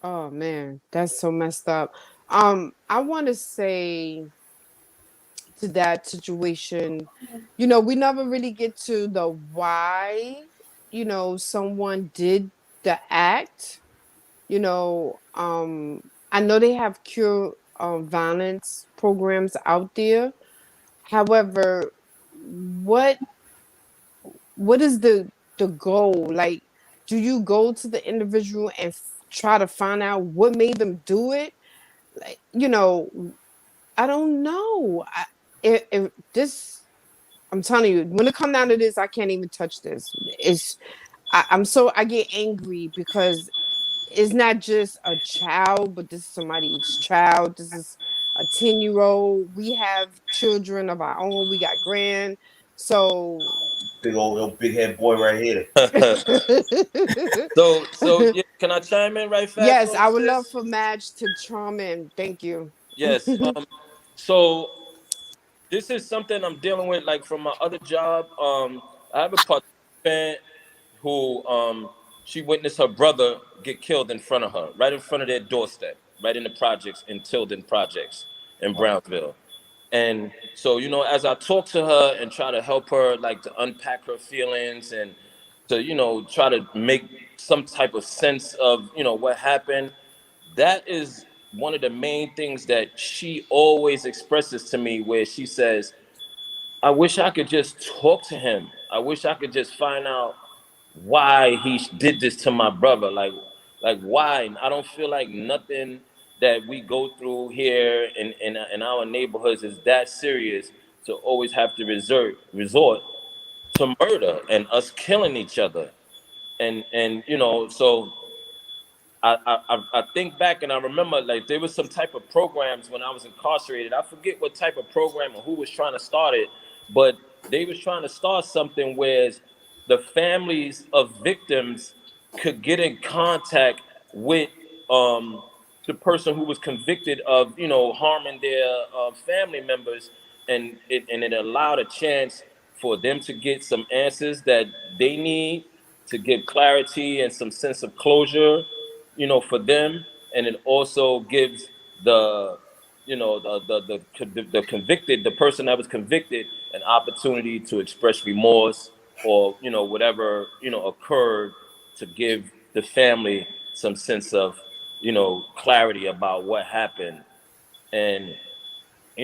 Speaker 3: Oh man, that's so messed up. I want to say to that situation, we never really get to the why, someone did the act. I know they have cure violence programs out there. However, what what is the goal? Like, do you go to the individual and try to find out what made them do it? Like, I don't know. If this, I'm telling you, when it come down to this, I can't even touch this. I get angry because it's not just a child, but this is somebody's child. This is a 10-year-old. We have children of our own. We got grand. So
Speaker 2: Big old little big head boy right here.
Speaker 4: So yeah, can I chime in right fast
Speaker 3: yes,
Speaker 4: on
Speaker 3: I would love
Speaker 4: this?
Speaker 3: for Madge to charm in. Thank you.
Speaker 4: Yes. So this is something I'm dealing with, like from my other job. I have a participant who she witnessed her brother get killed in front of her, right in front of their doorstep, right in the projects in Tilden Projects in Brownsville. And so, as I talk to her and try to help her, like to unpack her feelings and to, try to make some type of sense of, what happened, that is one of the main things that she always expresses to me, where she says, I wish I could just talk to him. I wish I could just find out why he did this to my brother. Like why? I don't feel like nothing that we go through here in our neighborhoods is that serious to always have to resort to murder and us killing each other. And so I think back and I remember like there was some type of programs when I was incarcerated. I forget what type of program or who was trying to start it, but they was trying to start something where the families of victims could get in contact with um, the person who was convicted of harming their family members, and it allowed a chance for them to get some answers that they need to give clarity and some sense of closure, for them, and it also gives the the convicted, the person that was convicted, an opportunity to express remorse or whatever occurred, to give the family some sense of clarity about what happened. And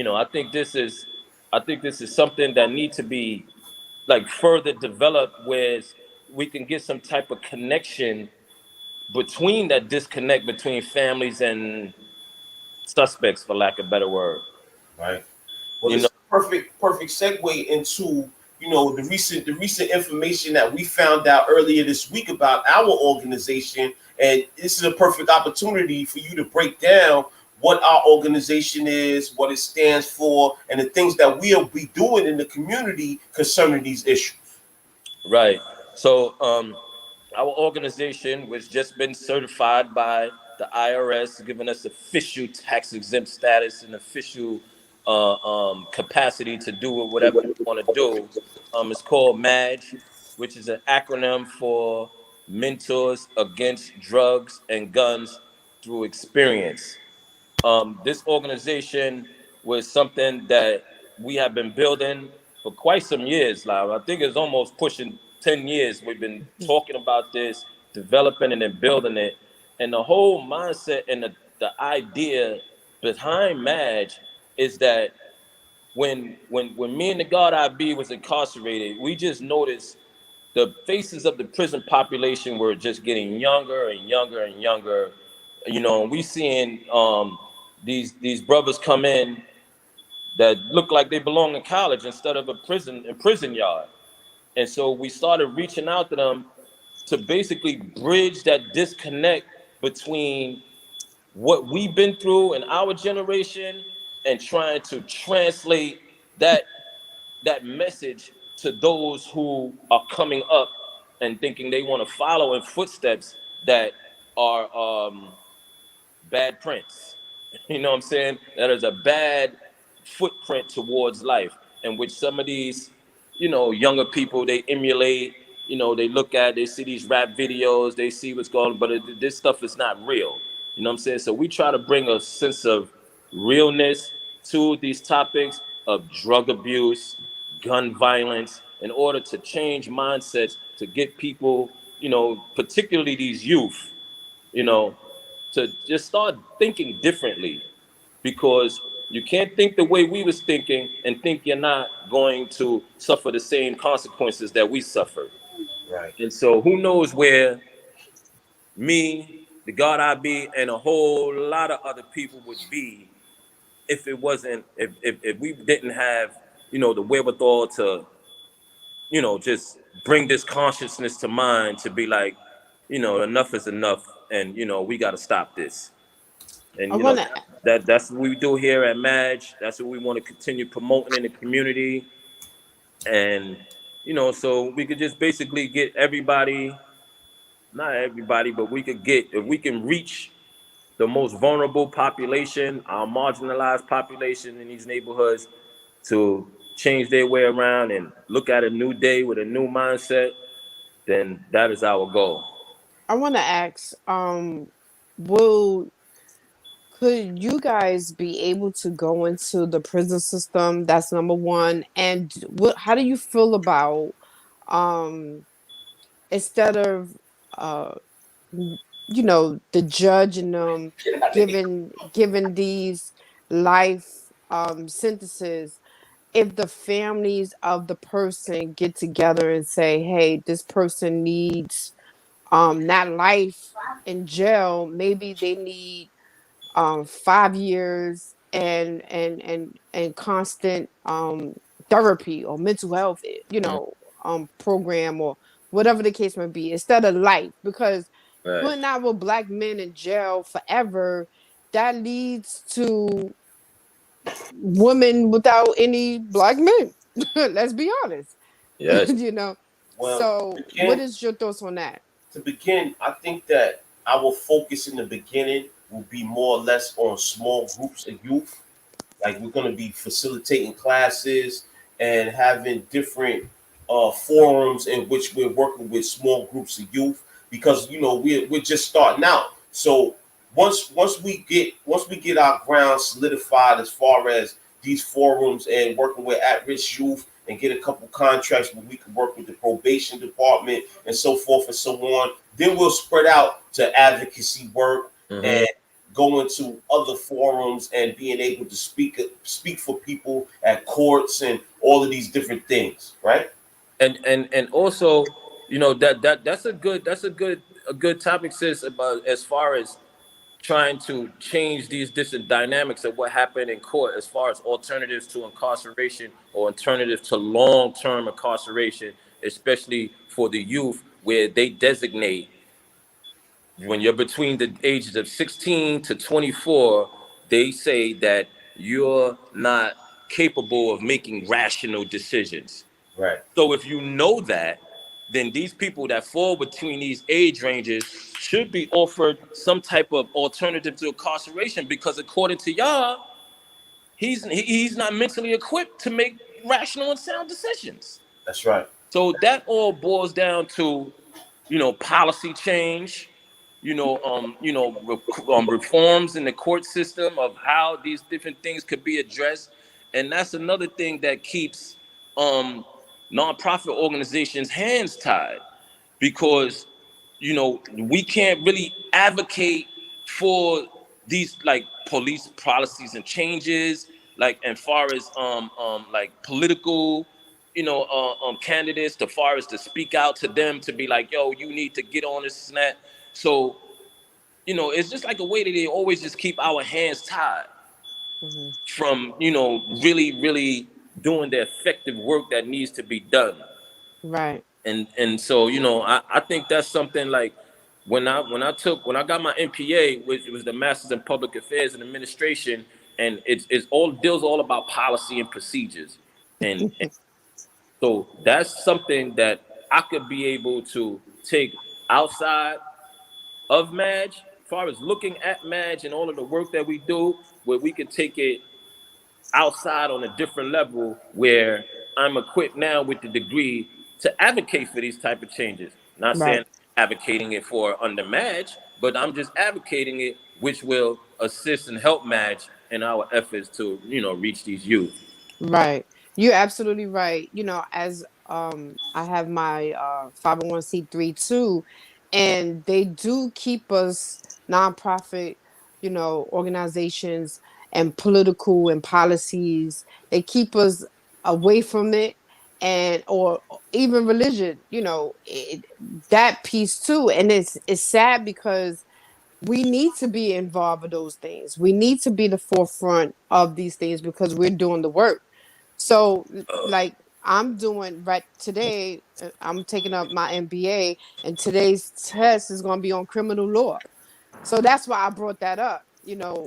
Speaker 4: I think this is something that needs to be like further developed, where we can get some type of connection between that disconnect between families and suspects, for lack of a better word.
Speaker 2: Right. Well,
Speaker 4: You
Speaker 2: this
Speaker 4: know,
Speaker 2: is a perfect segue into the recent information that we found out earlier this week about our organization, and this is a perfect opportunity for you to break down what our organization is, what it stands for, and the things that we'll be doing in the community concerning these issues.
Speaker 4: right. So, our organization was just been certified by the IRS, giving us official tax exempt status and official capacity to do whatever we want to do. It's called MADGE, which is an acronym for Mentors Against Drugs and Guns Through Experience. This organization was something that we have been building for quite some years now. I think it's almost pushing 10 years. We've been talking about this, developing it and building it. And the whole mindset and the idea behind Madge is that when me and the God I be was incarcerated, we just noticed the faces of the prison population were just getting younger and younger and younger. And we seeing these brothers come in that look like they belong in college instead of a prison yard. And so we started reaching out to them to basically bridge that disconnect between what we've been through in our generation and trying to translate that that message to those who are coming up and thinking they want to follow in footsteps that are bad prints. You know what I'm saying? That is a bad footprint towards life, in which some of these, younger people, they emulate. They look at, they see these rap videos, they see what's going on, but this stuff is not real. You know what I'm saying? So we try to bring a sense of realness to these topics of drug abuse, gun violence, in order to change mindsets, to get people, particularly these youth, you know, to just start thinking differently, because you can't think the way we was thinking and think you're not going to suffer the same consequences that we suffered.
Speaker 2: Right.
Speaker 4: And so who knows where me, the God I be, and a whole lot of other people would be if it wasn't if we didn't have, the wherewithal to, just bring this consciousness to mind, to be like, enough is enough, and we got to stop this.
Speaker 3: I
Speaker 4: And
Speaker 3: want to.
Speaker 4: that's what we do here at Madge. That's what we want to continue promoting in the community. And so we could just basically get everybody, not everybody, but we could get, if we can reach the most vulnerable population, our marginalized population in these neighborhoods, to change their way around and look at a new day with a new mindset, then that is our goal.
Speaker 3: I want to ask. Will Could you guys be able to go into the prison system? That's number one. And what? How do you feel about um instead of uh the judge and giving these life sentences, if the families of the person get together and say, hey, this person needs not life in jail, maybe they need 5 years and constant therapy or mental health,
Speaker 4: Mm,
Speaker 3: program or whatever the case may be, instead of life. Because
Speaker 4: right.
Speaker 3: putting our black men in jail forever, that leads to women without any black men. Let's be honest.
Speaker 4: Yes.
Speaker 3: you know.
Speaker 2: Well,
Speaker 3: So what
Speaker 2: again,
Speaker 3: is your thoughts on that?
Speaker 2: to begin, I think that our focus in the beginning will be more or less on small groups of youth. Like we're going to be facilitating classes and having different forums in which we're working with small groups of youth because we're just starting out. So once we get our ground solidified as far as these forums and working with at-risk youth and get a couple contracts where we can work with the probation department and so forth and so on, then we'll spread out to advocacy work
Speaker 4: Mm-hmm.
Speaker 2: and go into other forums and being able to speak for people at courts and all of these different things, right?
Speaker 4: And also, that's a good topic, sis, about as far as trying to change these different dynamics of what happened in court as far as alternatives to incarceration or alternatives to long-term incarceration, especially for the youth, where they designate when you're between the ages of 16 to 24, they say that you're not capable of making rational decisions.
Speaker 2: Right.
Speaker 4: So if you know that, then these people that fall between these age ranges should be offered some type of alternative to incarceration, because according to y'all, he's not mentally equipped to make rational and sound decisions.
Speaker 2: That's right.
Speaker 4: So that all boils down to, policy change, reforms in the court system of how these different things could be addressed. And that's another thing that keeps um, nonprofit organizations hands tied, because we can't really advocate for these like police policies and changes, like as far as like political candidates, to far as to speak out to them, to be like, yo, you need to get on this and that. So it's just like a way that they always just keep our hands tied
Speaker 3: Hmm.
Speaker 4: from really really doing the effective work that needs to be done.
Speaker 3: Right.
Speaker 4: And so I think that's something like when I got my MPA, which was the Masters in Public Affairs and Administration, and it's all deals all about policy and procedures, and so that's something that I could be able to take outside of Madge, as far as looking at Madge and all of the work that we do, where we could take it outside on a different level, where I'm equipped now with the degree to advocate for these type of changes. Not
Speaker 3: Right.
Speaker 4: saying advocating it for under Madge, but I'm just advocating it, which will assist and help Madge in our efforts to reach these youth.
Speaker 3: Right. You're absolutely right. As I have my 501(c)(3) too, and they do keep us nonprofit, organizations and political and policies. They keep us away from it, and or even religion, that piece too. And it's sad because we need to be involved with those things. We need to be the forefront of these things because we're doing the work. So, like, I'm doing right today, I'm taking up my MBA, and today's test is going to be on criminal law. So that's why I brought that up.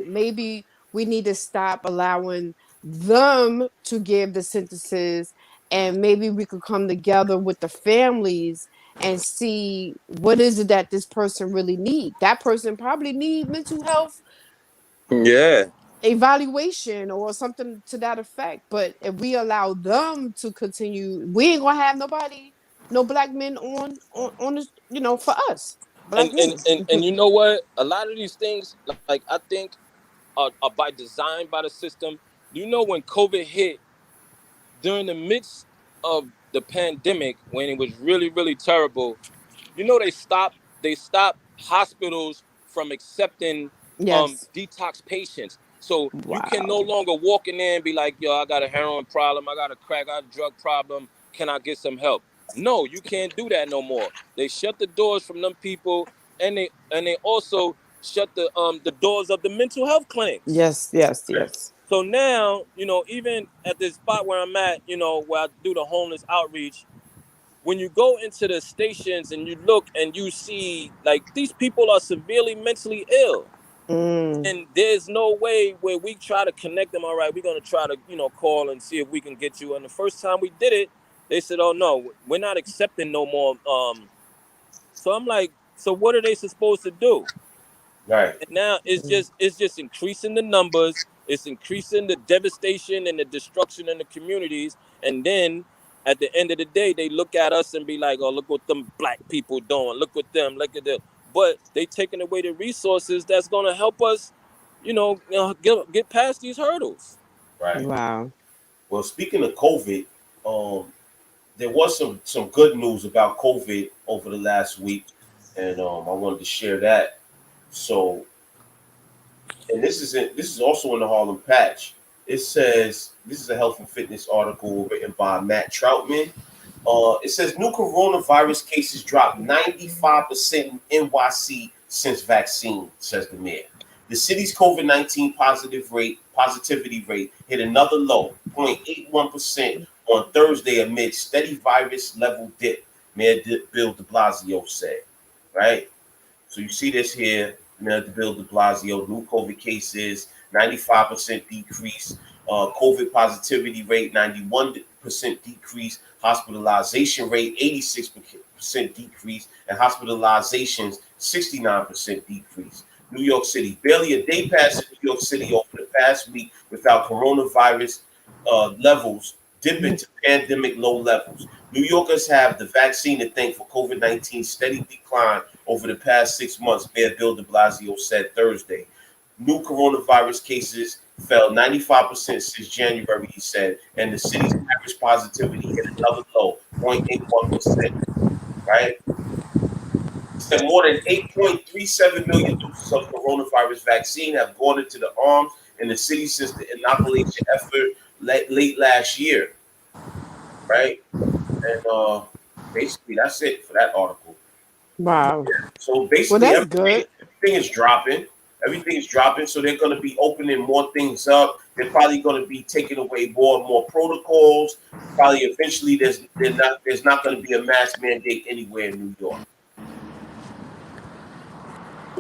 Speaker 3: Maybe we need to stop allowing them to give the sentences, and maybe we could come together with the families and see what is it that this person really need. That person probably need mental health
Speaker 4: Yeah.
Speaker 3: evaluation or something to that effect. But if we allow them to continue, we ain't gonna have nobody, no black men on this, for us, black
Speaker 4: and and
Speaker 3: men.
Speaker 4: and, and you know what, a lot of these things, like, I think are by design by the system. When COVID hit, during the midst of the pandemic, when it was really really terrible, they stopped hospitals from accepting
Speaker 3: Yes.
Speaker 4: detox patients. So you can no
Speaker 3: Wow.
Speaker 4: longer walk in there and be like, yo, I got a heroin problem, I got a crack, I got a drug problem. Can I get some help? No, you can't do that no more. They shut the doors from them people, and they also shut the doors of the mental health clinics.
Speaker 3: Yes, yes, yes.
Speaker 4: So now, even at this spot where I'm at, where I do the homeless outreach, when you go into the stations and you look and you see like these people are severely mentally ill,
Speaker 3: Mm.
Speaker 4: and there's no way where we try to connect them. All right, we're gonna try to call and see if we can get you. And the first time we did it, they said, "Oh no, we're not accepting no more." So I'm like, so what are they supposed to do?
Speaker 2: Right.
Speaker 4: And now
Speaker 3: Mm.
Speaker 4: it's just increasing the numbers. It's increasing the devastation and the destruction in the communities. And then at the end of the day, they look at us and be like, "Oh, look what them black people doing. Look at them. Look at them." But they taking away the resources that's gonna help us, get past these hurdles.
Speaker 2: Right.
Speaker 3: Wow.
Speaker 2: Well, speaking of COVID, there was some good news about COVID over the last week, and I wanted to share that. So, and this is also in the Harlem Patch. It says this is a health and fitness article written by Matt Troutman. It says new coronavirus cases dropped 95% in NYC since vaccine, says the mayor. The city's COVID-19 positivity rate hit another low, 0.81% on Thursday amid steady virus level dip, Mayor Bill de Blasio said. Right? So you see this here, Mayor Bill de Blasio, new COVID cases, 95% decrease, COVID positivity rate, 91% decrease, hospitalization rate, 86% decrease, and hospitalizations, 69% decrease. New York City, barely a day passed in New York City over the past week without coronavirus levels dipping to pandemic low levels. New Yorkers have the vaccine to thank for COVID-19's steady decline over the past 6 months, Mayor Bill de Blasio said Thursday. New coronavirus cases fell 95% since January, he said, and the city's average positivity hit another low, 0.81%, right? He said more than 8.37 million doses of coronavirus vaccine have gone into the arms in the city since the inoculation effort late last year, right? And basically, that's it for that article.
Speaker 3: Wow.
Speaker 2: So
Speaker 3: Well,
Speaker 2: basically,
Speaker 3: that's
Speaker 2: everything,
Speaker 3: good.
Speaker 2: everything is dropping. Everything is dropping. So they're going to be opening more things up. They're probably going to be taking away more and more protocols. Probably eventually, there's not going to be a mask mandate anywhere in New York.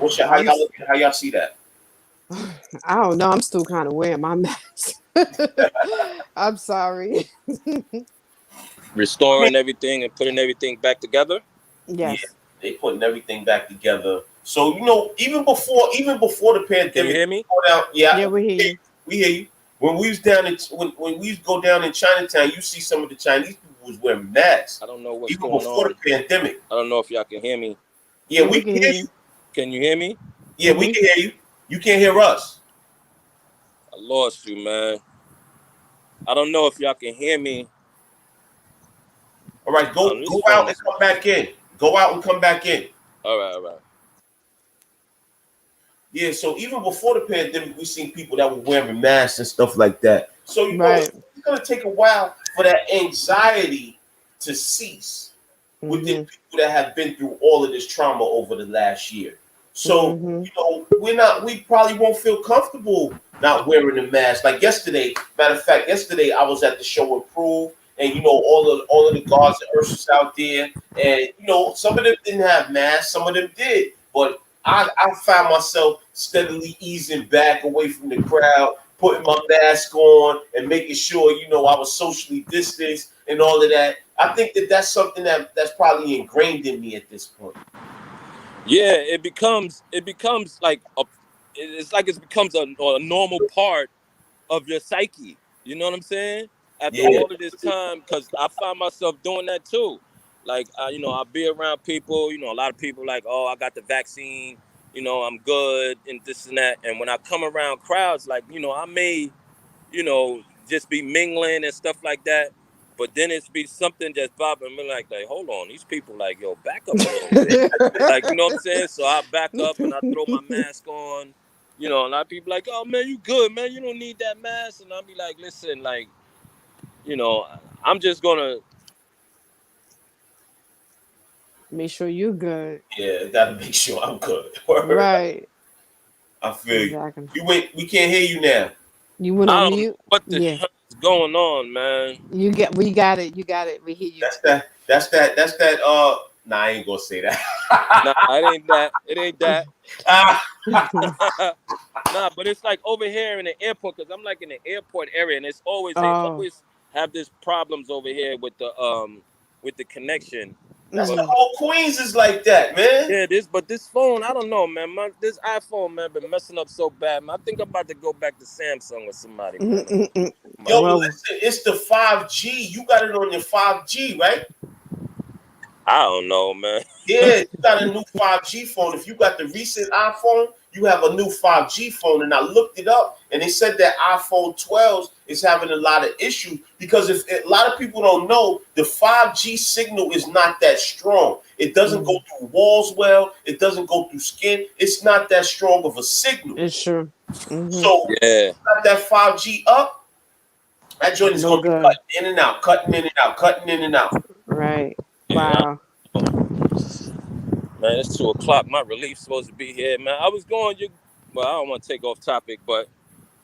Speaker 3: I'm.
Speaker 2: How y'all see that?
Speaker 3: I don't know. I'm still kind of wearing my mask. I'm sorry.
Speaker 2: I mean,
Speaker 4: Restoring everything and putting everything back together.
Speaker 2: yeah,
Speaker 3: Yes.
Speaker 2: they putting everything back together. So even before the
Speaker 4: Can you
Speaker 2: pandemic,
Speaker 4: hear me?
Speaker 2: go down. Yeah,
Speaker 3: Yeah, we hear you.
Speaker 2: we hear you. When we was down in when we used to go down in Chinatown, you see some of the Chinese people was wearing masks
Speaker 4: I don't know what's
Speaker 2: even
Speaker 4: going
Speaker 2: before
Speaker 4: on.
Speaker 2: the pandemic.
Speaker 4: I don't know if y'all can hear me.
Speaker 2: Yeah,
Speaker 3: Yeah,
Speaker 2: we
Speaker 3: we
Speaker 2: can
Speaker 3: can hear
Speaker 2: hear
Speaker 3: you.
Speaker 2: you.
Speaker 4: Can you hear me?
Speaker 2: Yeah, we can hear you. You can't hear us.
Speaker 4: I lost you, man. I don't know if y'all can hear me.
Speaker 2: All right,
Speaker 4: This
Speaker 2: go
Speaker 4: phone
Speaker 2: out and
Speaker 4: is.
Speaker 2: come back in. Go out and come back in.
Speaker 4: All right, all right.
Speaker 2: Yeah, so even before the pandemic, we seen people that were wearing masks and stuff like that. So
Speaker 3: Right.
Speaker 2: it's gonna take a while for that anxiety to cease within
Speaker 3: Mhm.
Speaker 2: people that have been through all of this trauma over the last year. So,
Speaker 3: Mhm.
Speaker 2: we probably won't feel comfortable not wearing a mask. Like yesterday, matter of fact, yesterday I was at the show Improve, and all of the guards and ushers out there, and some of them didn't have masks, some of them did, but I found myself steadily easing back away from the crowd, putting my mask on, and making sure I was socially distanced and all of that. I think that's something that's probably ingrained in me at this point.
Speaker 4: Yeah, it becomes like it's like it becomes a normal part of your psyche. You know what I'm saying? After
Speaker 2: Yeah,
Speaker 4: all of this time, because I find myself doing that too. Like, I'll be around people. A lot of people like, oh, I got the vaccine. I'm good and this and that. And when I come around crowds, like, I may, just be mingling and stuff like that. But then it's be something just bothering me, like, hold on, these people, like, back up a little bit. Like, you know what I'm saying? So I back up and I throw my mask on, You know, a lot of people like, oh man, you good, man. You don't need that mask. And I'll be like, listen, like, you know, I'm just gonna.
Speaker 3: Make sure you're good.
Speaker 2: Yeah, gotta make sure I'm good. Word.
Speaker 3: Right.
Speaker 2: I feel you.
Speaker 3: Exactly.
Speaker 2: You went. We can't hear you now.
Speaker 3: You went
Speaker 4: I
Speaker 3: on
Speaker 4: don't know
Speaker 3: mute?
Speaker 4: what the
Speaker 3: Yeah.
Speaker 4: hell is going on, man.
Speaker 3: We got it. You got it. We hear you.
Speaker 2: That's that. That's that. That's that. Nah, I ain't gonna say that.
Speaker 4: Nah, it ain't that. It ain't that.
Speaker 2: Ah,
Speaker 4: Nah, but it's like over here in the airport because I'm like in the airport area, and it's always they
Speaker 3: Oh.
Speaker 4: always have this problems over here with the connection.
Speaker 2: that's
Speaker 4: But
Speaker 2: the
Speaker 3: Mm-hmm.
Speaker 2: whole Queens is like that, man.
Speaker 4: yeah, this phone, I don't know, man. This iPhone, man, been messing up so bad, man. I think I'm about to go back to Samsung with somebody, man.
Speaker 3: Mm-mm-mm.
Speaker 2: Yo, but
Speaker 3: Well,
Speaker 2: listen, it's the 5G. You got it on your 5G, right?
Speaker 4: I don't know, man.
Speaker 2: Yeah, you got a new 5G phone. If you got the recent iPhone, you have a new 5G phone. And I looked it up, and they said that iPhone 12s is having a lot of issues because if a lot of people don't know, the 5G signal is not that strong. It doesn't go through walls well. It doesn't go through skin. It's not that strong of a signal.
Speaker 3: it's true. Mm-hmm.
Speaker 2: So
Speaker 4: Yeah,
Speaker 2: got that 5G up, that joint is
Speaker 3: No
Speaker 2: going to be
Speaker 3: good.
Speaker 2: cutting in and out, cutting in and out, cutting in and out.
Speaker 3: Right.
Speaker 4: yeah,
Speaker 3: Wow.
Speaker 4: man. It's 2 o'clock. My relief's supposed to be here, man. I was going. Well, I don't want to take off topic, but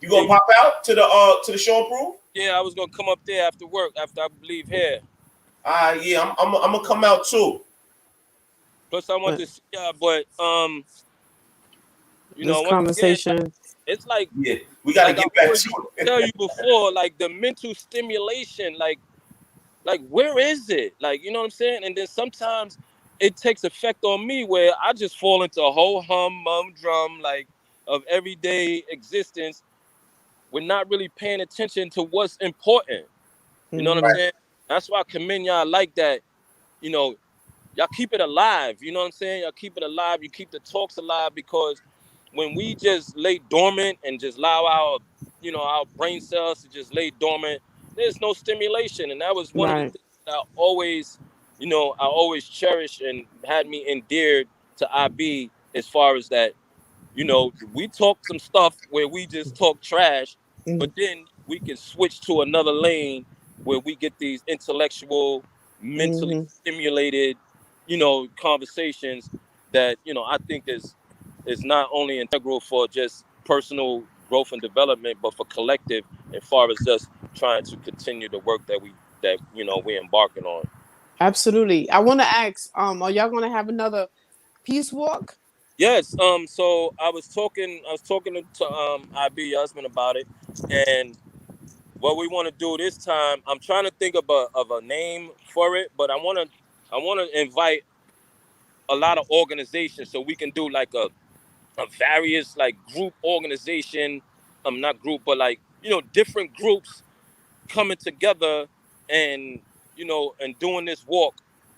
Speaker 2: You
Speaker 4: yeah,
Speaker 2: gonna pop out to the show and prove?
Speaker 4: yeah, I was gonna come up there after work after I leave here.
Speaker 2: Yeah, I'm gonna come out too.
Speaker 4: Plus, I want
Speaker 3: But
Speaker 4: to see y'all, but
Speaker 3: this
Speaker 4: once again, like,
Speaker 3: conversation,
Speaker 4: it's like
Speaker 2: Yeah, we got to
Speaker 4: I
Speaker 2: get back
Speaker 4: always
Speaker 2: to
Speaker 4: used to
Speaker 2: it.
Speaker 4: tell you before, like the mental stimulation, like where is it? Like, you know what I'm saying? And then sometimes it takes effect on me where I just fall into a whole drum like of everyday existence. We're not really paying attention to what's important. You know what I'm
Speaker 3: mm-hmm.
Speaker 4: saying? That's why I commend y'all like that. You know, y'all keep it alive. You know what I'm saying? Y'all keep it alive. You keep the talks alive because when we just lay dormant and just allow our brain cells to just lay dormant, there's no stimulation. And that was one of the
Speaker 3: Right.
Speaker 4: things that I always cherished and had me endeared to IB as far as that, we talk some stuff where we just talk trash,
Speaker 3: Mm-hmm.
Speaker 4: but then we can switch to another lane where we get these intellectual, mentally
Speaker 3: Mm-hmm.
Speaker 4: stimulated, conversations that, I think is not only integral for just personal growth and development, but for collective as far as just trying to continue the work that we're embarking on.
Speaker 3: Absolutely. I want to ask, are y'all gonna have another peace walk?
Speaker 4: Yes. So I was talking to IB, your husband, about it, and what we want to do this time. I'm trying to think of a name for it, but I want to invite a lot of organizations so we can do like a various like group organization. Not group, but like different groups coming together and and doing this walk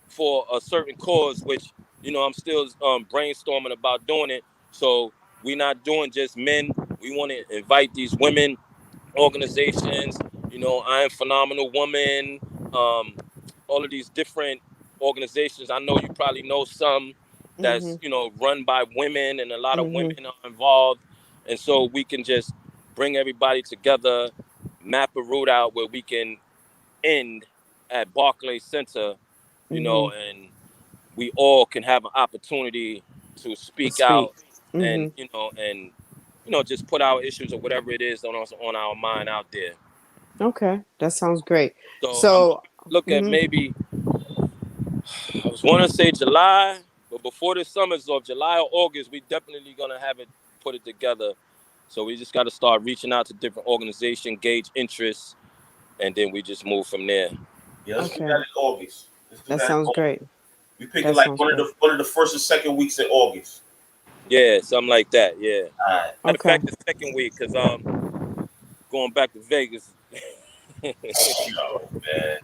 Speaker 4: for a certain cause, which I'm still brainstorming about doing it. So we're not doing just men. We want to invite these women organizations, I Am Phenomenal Woman, um, all of these different organizations. I know you probably know some
Speaker 3: Mm-hmm.
Speaker 4: that's run by women, and a lot of
Speaker 3: Mm-hmm.
Speaker 4: women are involved, and so we can just bring everybody together, map a route out where we can end at Barclays Center,
Speaker 3: Mm-hmm.
Speaker 4: and we all can have an opportunity to
Speaker 3: To
Speaker 4: speak
Speaker 3: speak.
Speaker 4: out and
Speaker 3: Mm-hmm.
Speaker 4: just put our issues or whatever it is on our mind out there.
Speaker 3: Okay, that sounds great.
Speaker 4: So I'm
Speaker 3: So,
Speaker 4: look at
Speaker 3: mhm,
Speaker 4: maybe I was want to say July, but before the summers of July or August, we definitely gonna have it put it together. So we just got to start reaching out to different organizations, gauge interests, and then we just move from there.
Speaker 2: Yeah, let's do that
Speaker 3: okay,
Speaker 2: in August. Let's do
Speaker 3: that
Speaker 2: that in
Speaker 3: sounds
Speaker 2: August.
Speaker 3: great.
Speaker 2: We pick it
Speaker 3: That
Speaker 2: like
Speaker 3: sounds great.
Speaker 2: one of the first and second weeks in August.
Speaker 4: Yeah, something like that. Yeah.
Speaker 2: All right.
Speaker 4: Matter of
Speaker 3: Okay.
Speaker 4: fact, the second week, cause going back to Vegas.
Speaker 2: Yo, man.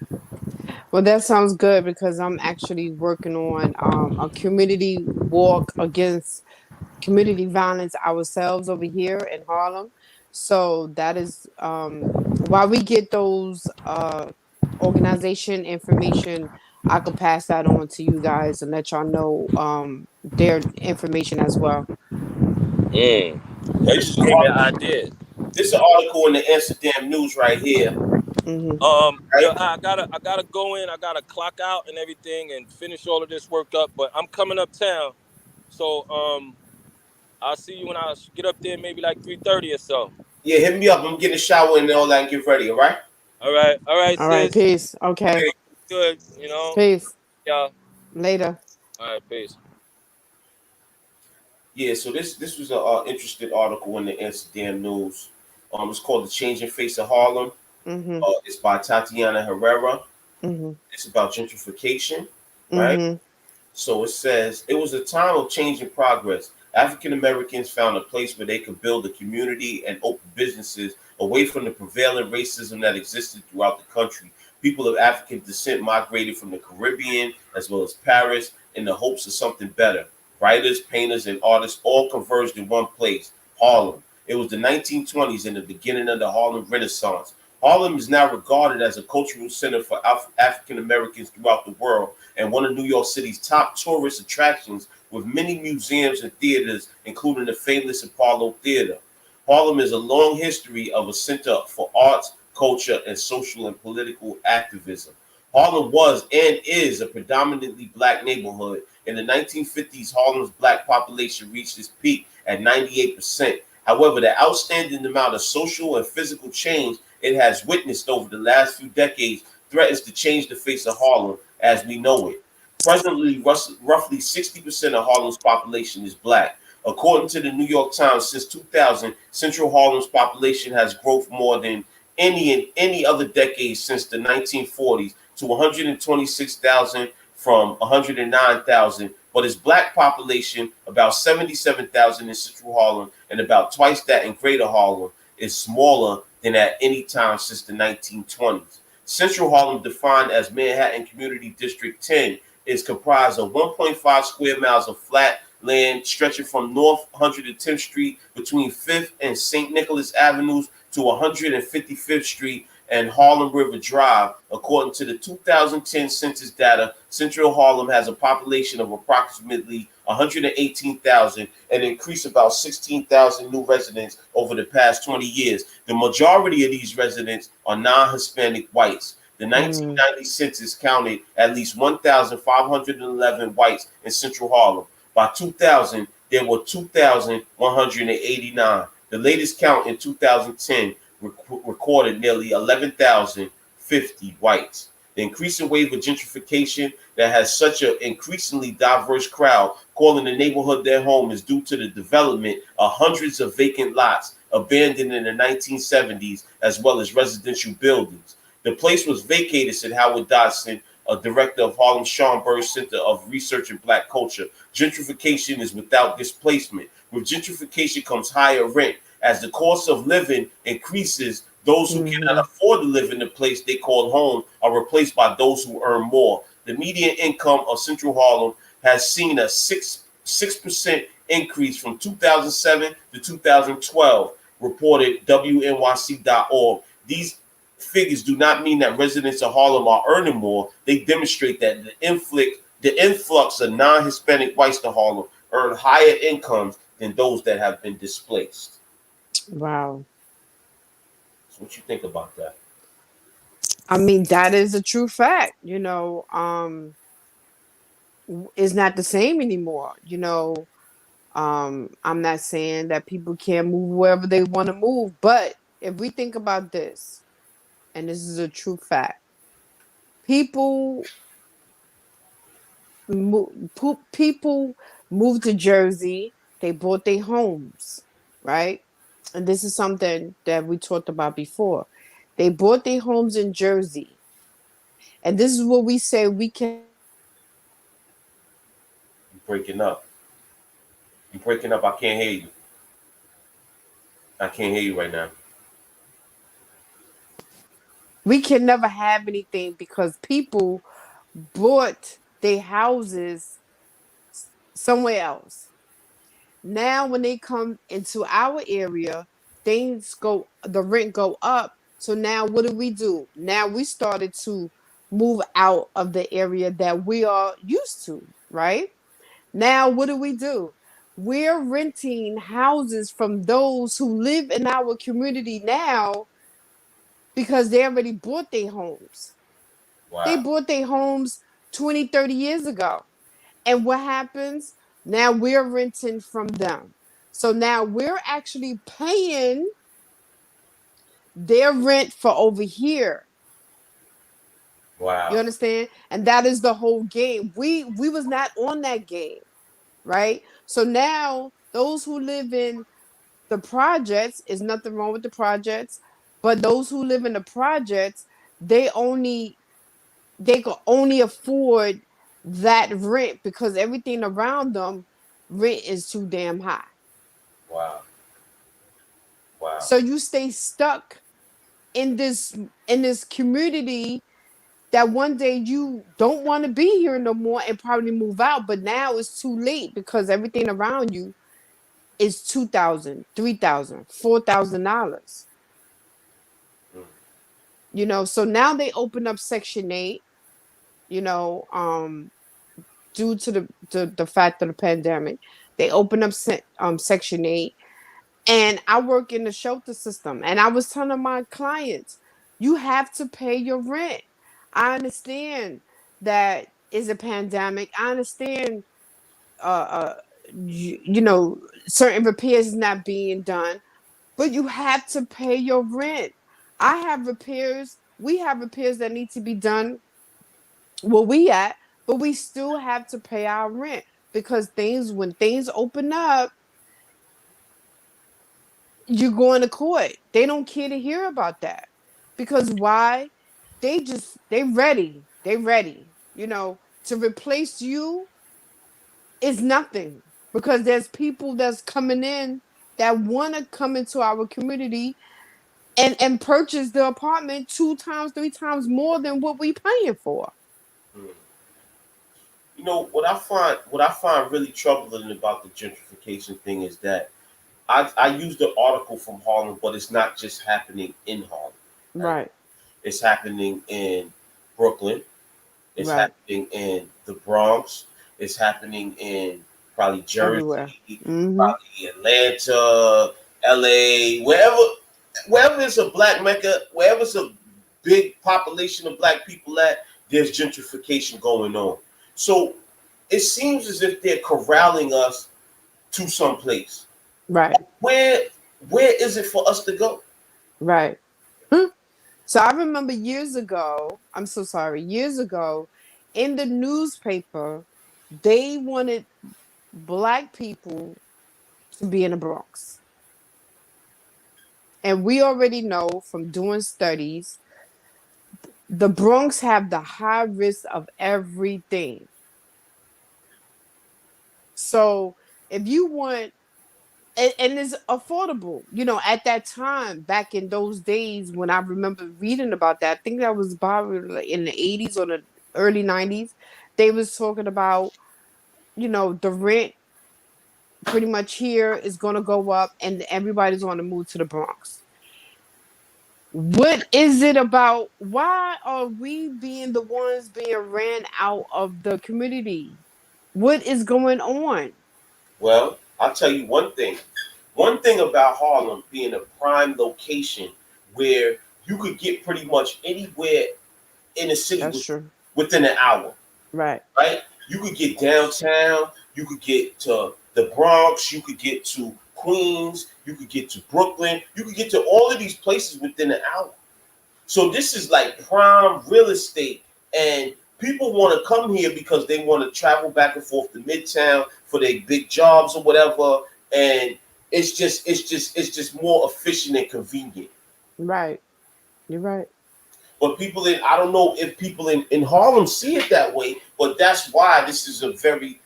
Speaker 3: Well, that sounds good because I'm actually working on a community walk against community violence ourselves over here in Harlem. So that is while we get those organization information, I could pass that on to you guys and let y'all know their information as well.
Speaker 4: Mm. Yeah, you
Speaker 2: This is
Speaker 4: just gave me an idea.
Speaker 2: an article in the Amsterdam News right here,
Speaker 3: Mm-hmm.
Speaker 4: Yo,
Speaker 2: right?
Speaker 4: I gotta go in. I gotta clock out and everything and finish all of this work up. But I'm coming uptown, so I'll see you when I get up there, maybe like 3:30 or so.
Speaker 2: Yeah, hit me up. I'm getting a shower and all that and get ready, all right?
Speaker 4: All right,
Speaker 3: All right,
Speaker 4: sis.
Speaker 3: peace. Okay,
Speaker 2: Okay.
Speaker 4: Good, you know.
Speaker 3: peace.
Speaker 4: Yeah.
Speaker 3: Later.
Speaker 4: All right, peace.
Speaker 2: Yeah, so this was an interesting article in the Amsterdam News. It's called "The Changing Face of Harlem."
Speaker 3: Mm-hmm.
Speaker 2: It's by Tatiana Herrera.
Speaker 3: Mm-hmm.
Speaker 2: It's about gentrification, right?
Speaker 3: Mm-hmm.
Speaker 2: So it says it was a time of change and progress. African Americans found a place where they could build a community and open businesses away from the prevailing racism that existed throughout the country. People of African descent migrated from the Caribbean as well as Paris in the hopes of something better. Writers, painters, and artists all converged in one place, Harlem. It was the 1920s and the beginning of the Harlem Renaissance. Harlem is now regarded as a cultural center for African Americans throughout the world and one of New York City's top tourist attractions with many museums and theaters, including the famous Apollo Theater. Harlem has a long history of a center for arts, culture, and social and political activism. Harlem was and is a predominantly black neighborhood. In the 1950s, Harlem's black population reached its peak at 98%. However, the outstanding amount of social and physical change it has witnessed over the last few decades threatens to change the face of Harlem as we know it. Presently, roughly 60% of Harlem's population is black. According to the New York Times, since 2000, Central Harlem's population has grown more than any other decade since the 1940s to 126,000 from 109,000. But its black population, about 77,000 in Central Harlem and about twice that in Greater Harlem, is smaller than at any time since the 1920s. Central Harlem, defined as Manhattan Community District 10, is comprised of 1.5 square miles of flat land stretching from North 110th Street between 5th and St. Nicholas Avenues to 155th Street and Harlem River Drive. According to the 2010 census data, Central Harlem has a population of approximately 118,000 and increased about 16,000 new residents over the past 20 years. The majority of these residents are non-Hispanic whites. The
Speaker 3: Mm.
Speaker 2: 1990 census counted at least 1,511 whites in Central Harlem. By 2000, there were 2,189. The latest count in 2010 recorded nearly 11,050 whites. The increasing wave of gentrification that has such an increasingly diverse crowd calling the neighborhood their home is due to the development of hundreds of vacant lots abandoned in the 1970s, as well as residential buildings. The place was vacated, said Howard Dodson, a director of Harlem Schomburg Center of Research in Black Culture. Gentrification is without displacement. With gentrification comes higher rent. As the cost of living increases, those who cannot
Speaker 3: Mm-hmm.
Speaker 2: afford to live in the place they call home are replaced by those who earn more. The median income of Central Harlem has seen a 6% increase from 2007 to 2012, reported WNYC.org. These figures do not mean that residents of Harlem are earning more. They demonstrate that the influx of non-Hispanic whites to Harlem earn higher incomes than those that have been displaced.
Speaker 3: Wow.
Speaker 2: So what you think about that?
Speaker 3: I mean, that is a true fact. It's not the same anymore. I'm not saying that people can't move wherever they want to move, but if we think about this, and this is a true fact, people people moved to Jersey. They bought their homes, right? And this is something that we talked about before. They bought their homes in Jersey, and this is what we say we cannot have anything because people
Speaker 2: You breaking up. You breaking up. I can't hear you. I can't hear you right now.
Speaker 3: we can never have anything because people bought their houses somewhere else. Now when they come into our area, the rent go up. So now what do? Now we started to move out of the area that we are used to, right? Now what do? we're renting houses from those who live in our community now because they already bought their homes. They
Speaker 2: Wow.
Speaker 3: bought their homes 20, 30 years ago. And what happens? Now we're renting from them. So now we're actually paying their rent for over here. You
Speaker 2: Wow.
Speaker 3: understand? And that is the whole game. We was not on that game, right? So now those who live in the projects, is nothing wrong with the projects, but those who live in the projects, they could only afford that rent because everything around them rent is too damn high.
Speaker 2: Wow. Wow.
Speaker 3: So you stay stuck in this community that one day you don't want to be here no more and probably move out, but now it's too late because everything around you is $2,000, $3,000, $4,000.
Speaker 2: Mm.
Speaker 3: So now they open up Section 8, you know, due to the fact of the pandemic. They open up Section 8, and I work in the shelter system. And I was telling my clients, you have to pay your rent. I understand that is a pandemic. I understand, uh, certain repairs is not being done, but you have to pay your rent. I have repairs. We have repairs that need to be done where we at, but we still have to pay our rent because when things open up, you're going to court. They don't care to hear about that. Because why? They ready. They ready. To replace you is nothing. Because there's people that's coming in that want to come into our community and purchase the apartment 2 times, 3 times more than what we paying for.
Speaker 2: Mm. What I find really troubling about the gentrification thing is that I used the article from Harlem, but it's not just happening in Harlem. Right?
Speaker 3: Right,
Speaker 2: It's happening in Brooklyn. It's
Speaker 3: right.
Speaker 2: happening in the Bronx. It's happening in probably
Speaker 3: Everywhere.
Speaker 2: Jersey,
Speaker 3: Mm-hmm.
Speaker 2: probably Atlanta, LA, wherever there's a black mecca, wherever it's a big population of black people at, there's gentrification going on. So it seems as if they're corralling us to some place.
Speaker 3: Right,
Speaker 2: Where where is it for us to go?
Speaker 3: right. Hmm. So I remember years ago, I'm so sorry, years ago, in the newspaper, they wanted black people to be in the Bronx. And we already know from doing studies, the Bronx have the high risk of everything. So if you want, and it's affordable, at that time, back in those days when I remember reading about that, I think that was probably like in the 80s or the early 90s, they was talking about, the rent pretty much here is going to go up and everybody's going to move to the Bronx. What is it about? Why are we being the ones being ran out of the community? What is going on?
Speaker 2: Well, I'll tell you one thing. One thing about Harlem being a prime location where you could get pretty much anywhere in the city
Speaker 3: That's true.
Speaker 2: within an hour,
Speaker 3: Right.
Speaker 2: right? You could get downtown, you could get to the Bronx, you could get to Queens, you could get to Brooklyn, you could get to all of these places within an hour. So this is like prime real estate, and people want to come here because they want to travel back and forth to Midtown for their big jobs or whatever, and it's just more efficient and convenient.
Speaker 3: Right. You're right.
Speaker 2: But I don't know if people in Harlem see it that way, but that's why this is a very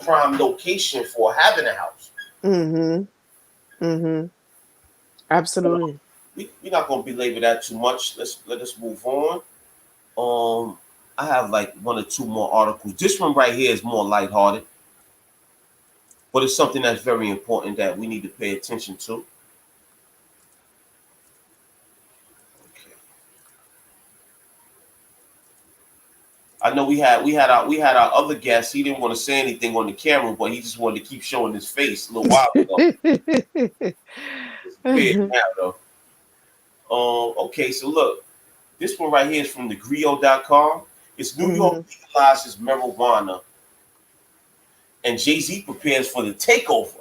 Speaker 2: prime location for having a house.
Speaker 3: Mm-hmm. Mm-hmm. Absolutely.
Speaker 2: We're not gonna belabor that too much. Let us move on. Um, I have like one or two more articles. This one right here is more lighthearted, but it's something that's very important that we need to pay attention to. Okay. I know we had our other guest. He didn't want to say anything on the camera, but he just wanted to keep showing his face a little while ago. It's weird now though. Okay, so look, this one right here is from thegrio.com. It's New York
Speaker 3: Mhm.
Speaker 2: legalizes marijuana and Jay-Z prepares for the takeover.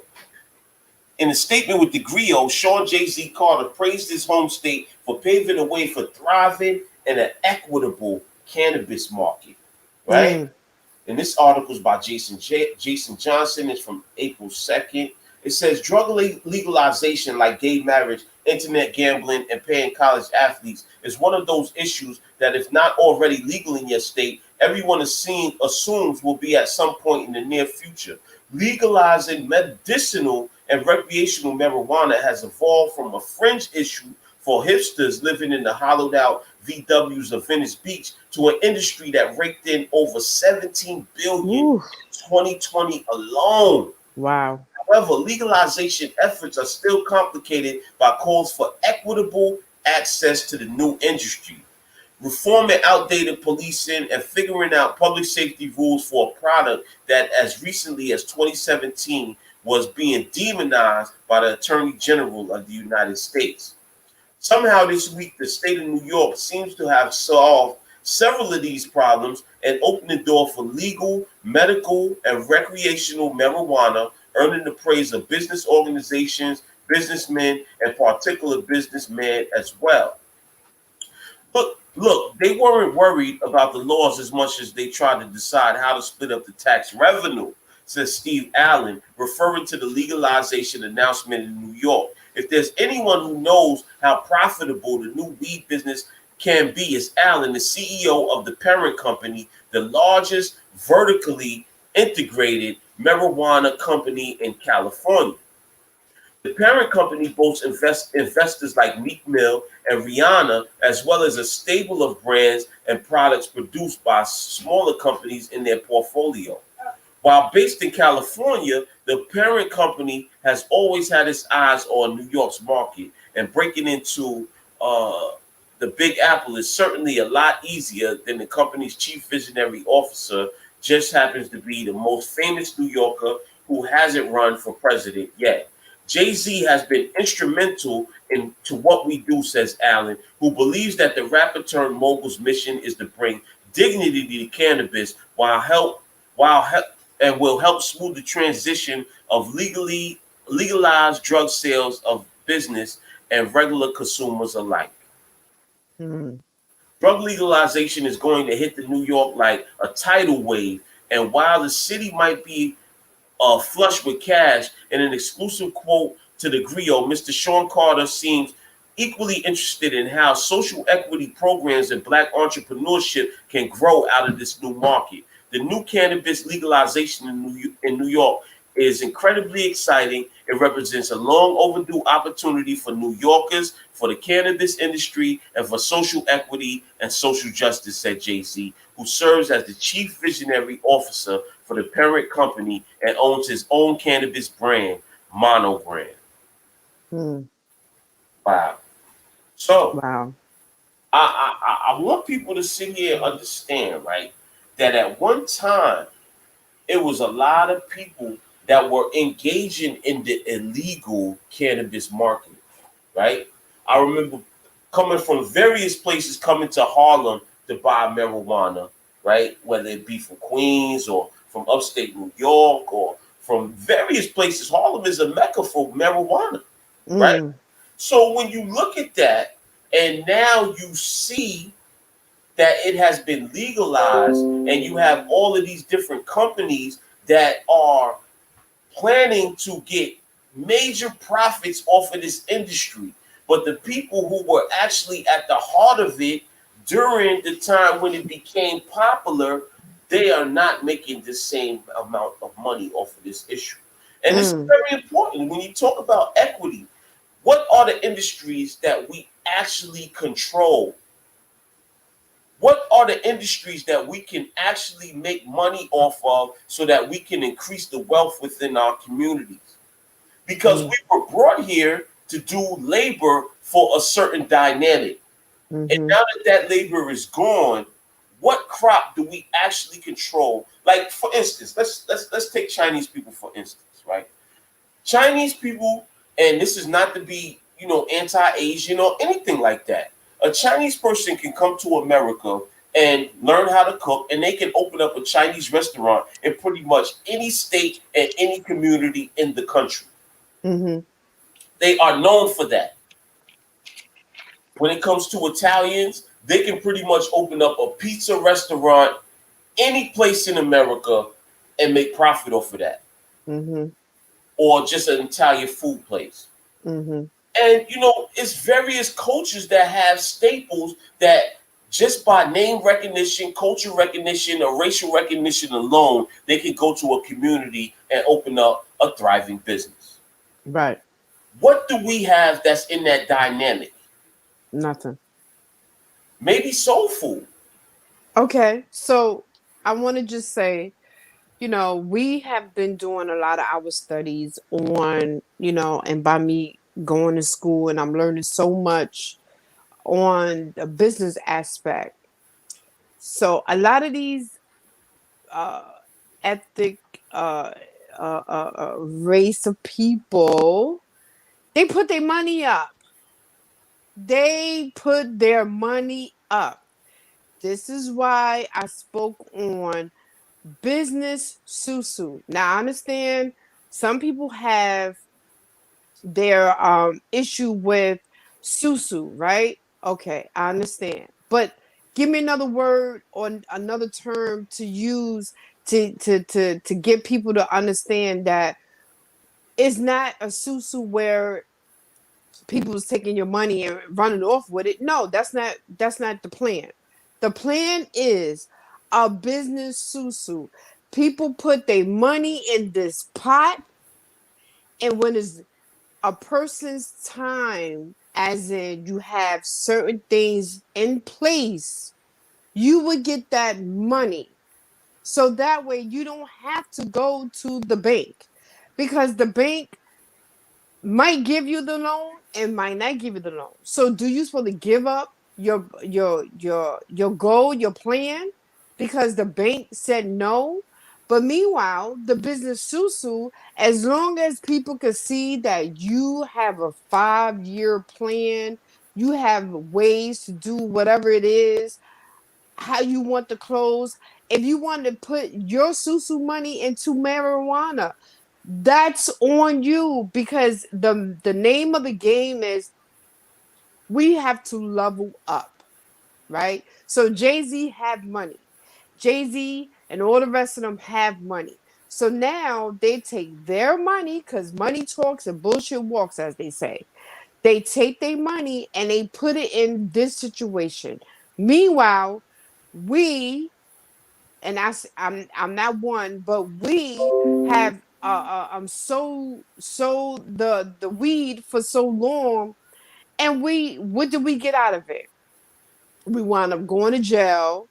Speaker 2: In a statement with the Griot, Sean Jay-Z Carter praised his home state for paving the way for thriving in an equitable cannabis market, right?
Speaker 3: Mm.
Speaker 2: And this article is by Jason Johnson. It's from April 2nd. It says drug legalization, like gay marriage, internet gambling, and paying college athletes, is one of those issues that, if not already legal in your state, everyone assumes will be at some point in the near future. Legalizing medicinal and recreational marijuana has evolved from a fringe issue for hipsters living in the hollowed out VWs of Venice Beach to an industry that raked in over 17 billion
Speaker 3: Ooh.
Speaker 2: in 2020 alone.
Speaker 3: Wow.
Speaker 2: However, legalization efforts are still complicated by calls for equitable access to the new industry, reforming outdated policing, and figuring out public safety rules for a product that, as recently as 2017, was being demonized by the Attorney General of the United States. Somehow this week, the state of New York seems to have solved several of these problems and opened the door for legal, medical, and recreational marijuana, earning the praise of business organizations, businessmen, and particular businessmen as well. Look, they weren't worried about the laws as much as they tried to decide how to split up the tax revenue, says Steve Allen, referring to the legalization announcement in New York. If there's anyone who knows how profitable the new weed business can be, it's Allen, the CEO of the parent company, the largest vertically integrated marijuana company in California. The parent company boasts investors like Meek Mill and Rihanna, as well as a stable of brands and products produced by smaller companies in their portfolio. While based in California, the parent company has always had its eyes on New York's market, and breaking into the Big Apple is certainly a lot easier than the company's chief visionary officer just happens to be the most famous New Yorker who hasn't run for president yet. Jay-Z has been instrumental into what we do, says Allen, who believes that the rapper turned mogul's mission is to bring dignity to cannabis while help and will help smooth the transition of legalized drug sales of business and regular consumers alike.
Speaker 3: Mm.
Speaker 2: Drug legalization is going to hit the New York like a tidal wave, and while the city might be flush with cash, in an exclusive quote to the Griot, Mr. Sean Carter seems equally interested in how social equity programs and black entrepreneurship can grow out of this new market. The new cannabis legalization in New York is incredibly exciting. It represents a long overdue opportunity for New Yorkers, for the cannabis industry, and for social equity and social justice, said Jay-Z, who serves as the chief visionary officer for the parent company and owns his own cannabis brand, Monogram.
Speaker 3: Mm.
Speaker 2: Wow. So
Speaker 3: Wow.
Speaker 2: I want people to sit here and understand, right, that at one time it was a lot of people that were engaging in the illegal cannabis market, right? I remember coming from various places, coming to Harlem to buy marijuana, right? Whether it be from Queens or from upstate New York or from various places. Harlem is a mecca for marijuana, right?
Speaker 3: Mm.
Speaker 2: So when you look at that and now you see that it has been legalized and you have all of these different companies that are planning to get major profits off of this industry. But the people who were actually at the heart of it during the time when it became popular, they are not making the same amount of money off of this issue. And this is
Speaker 3: Mm.
Speaker 2: very important when you talk about equity. What are the industries that we actually control? What are the industries that we can actually make money off of so that we can increase the wealth within our communities? Because
Speaker 3: Mm.
Speaker 2: we were brought here to do labor for a certain dynamic. And
Speaker 3: Mhm.
Speaker 2: now that that labor is gone, what crop do we actually control? Like, for instance, let's take Chinese people for instance, right? Chinese people, and this is not to be, anti-Asian or anything like that. A Chinese person can come to America and learn how to cook, and they can open up a Chinese restaurant in pretty much any state and any community in the country.
Speaker 3: Mm-hmm.
Speaker 2: They are known for that. When it comes to Italians, they can pretty much open up a pizza restaurant any place in America and make profit off of that.
Speaker 3: Mm-hmm.
Speaker 2: Or just an Italian food place.
Speaker 3: Mm-hmm.
Speaker 2: And, it's various cultures that have staples that just by name recognition, culture recognition, or racial recognition alone, they can go to a community and open up a thriving business.
Speaker 3: Right.
Speaker 2: What do we have that's in that dynamic?
Speaker 3: Nothing.
Speaker 2: Maybe soul food.
Speaker 3: Okay, so I want to just say, we have been doing a lot of our studies on, and by me going to school, and I'm learning so much on the business aspect. So a lot of these uh, ethnic race of people, they put their money up. They put their money up. This is why I spoke on business susu. Now I understand some people have their issue with susu, right? Okay, I understand. But give me another word or another term to use to get people to understand that it's not a susu where people's taking your money and running off with it. No, that's not the plan. The plan is a business susu. People put their money in this pot, and when it's a person's time, as in you have certain things in place, you would get that money. So that way you don't have to go to the bank, because the bank might give you the loan and might not give you the loan. So do you supposed to give up your goal, your plan, because the bank said no? But meanwhile, the business susu, as long as people can see that you have a 5-year plan, you have ways to do whatever it is, how you want to close. If you want to put your susu money into marijuana, that's on you, because the name of the game is we have to level up, right? So Jay-Z have money. Jay-Z and all the rest of them have money. So now they take their money, because money talks and bullshit walks, as they say. They take their money and they put it in this situation. Meanwhile, we, and I'm not one, but we have so the weed for so long, and what did we get out of it? We wound up going to jail,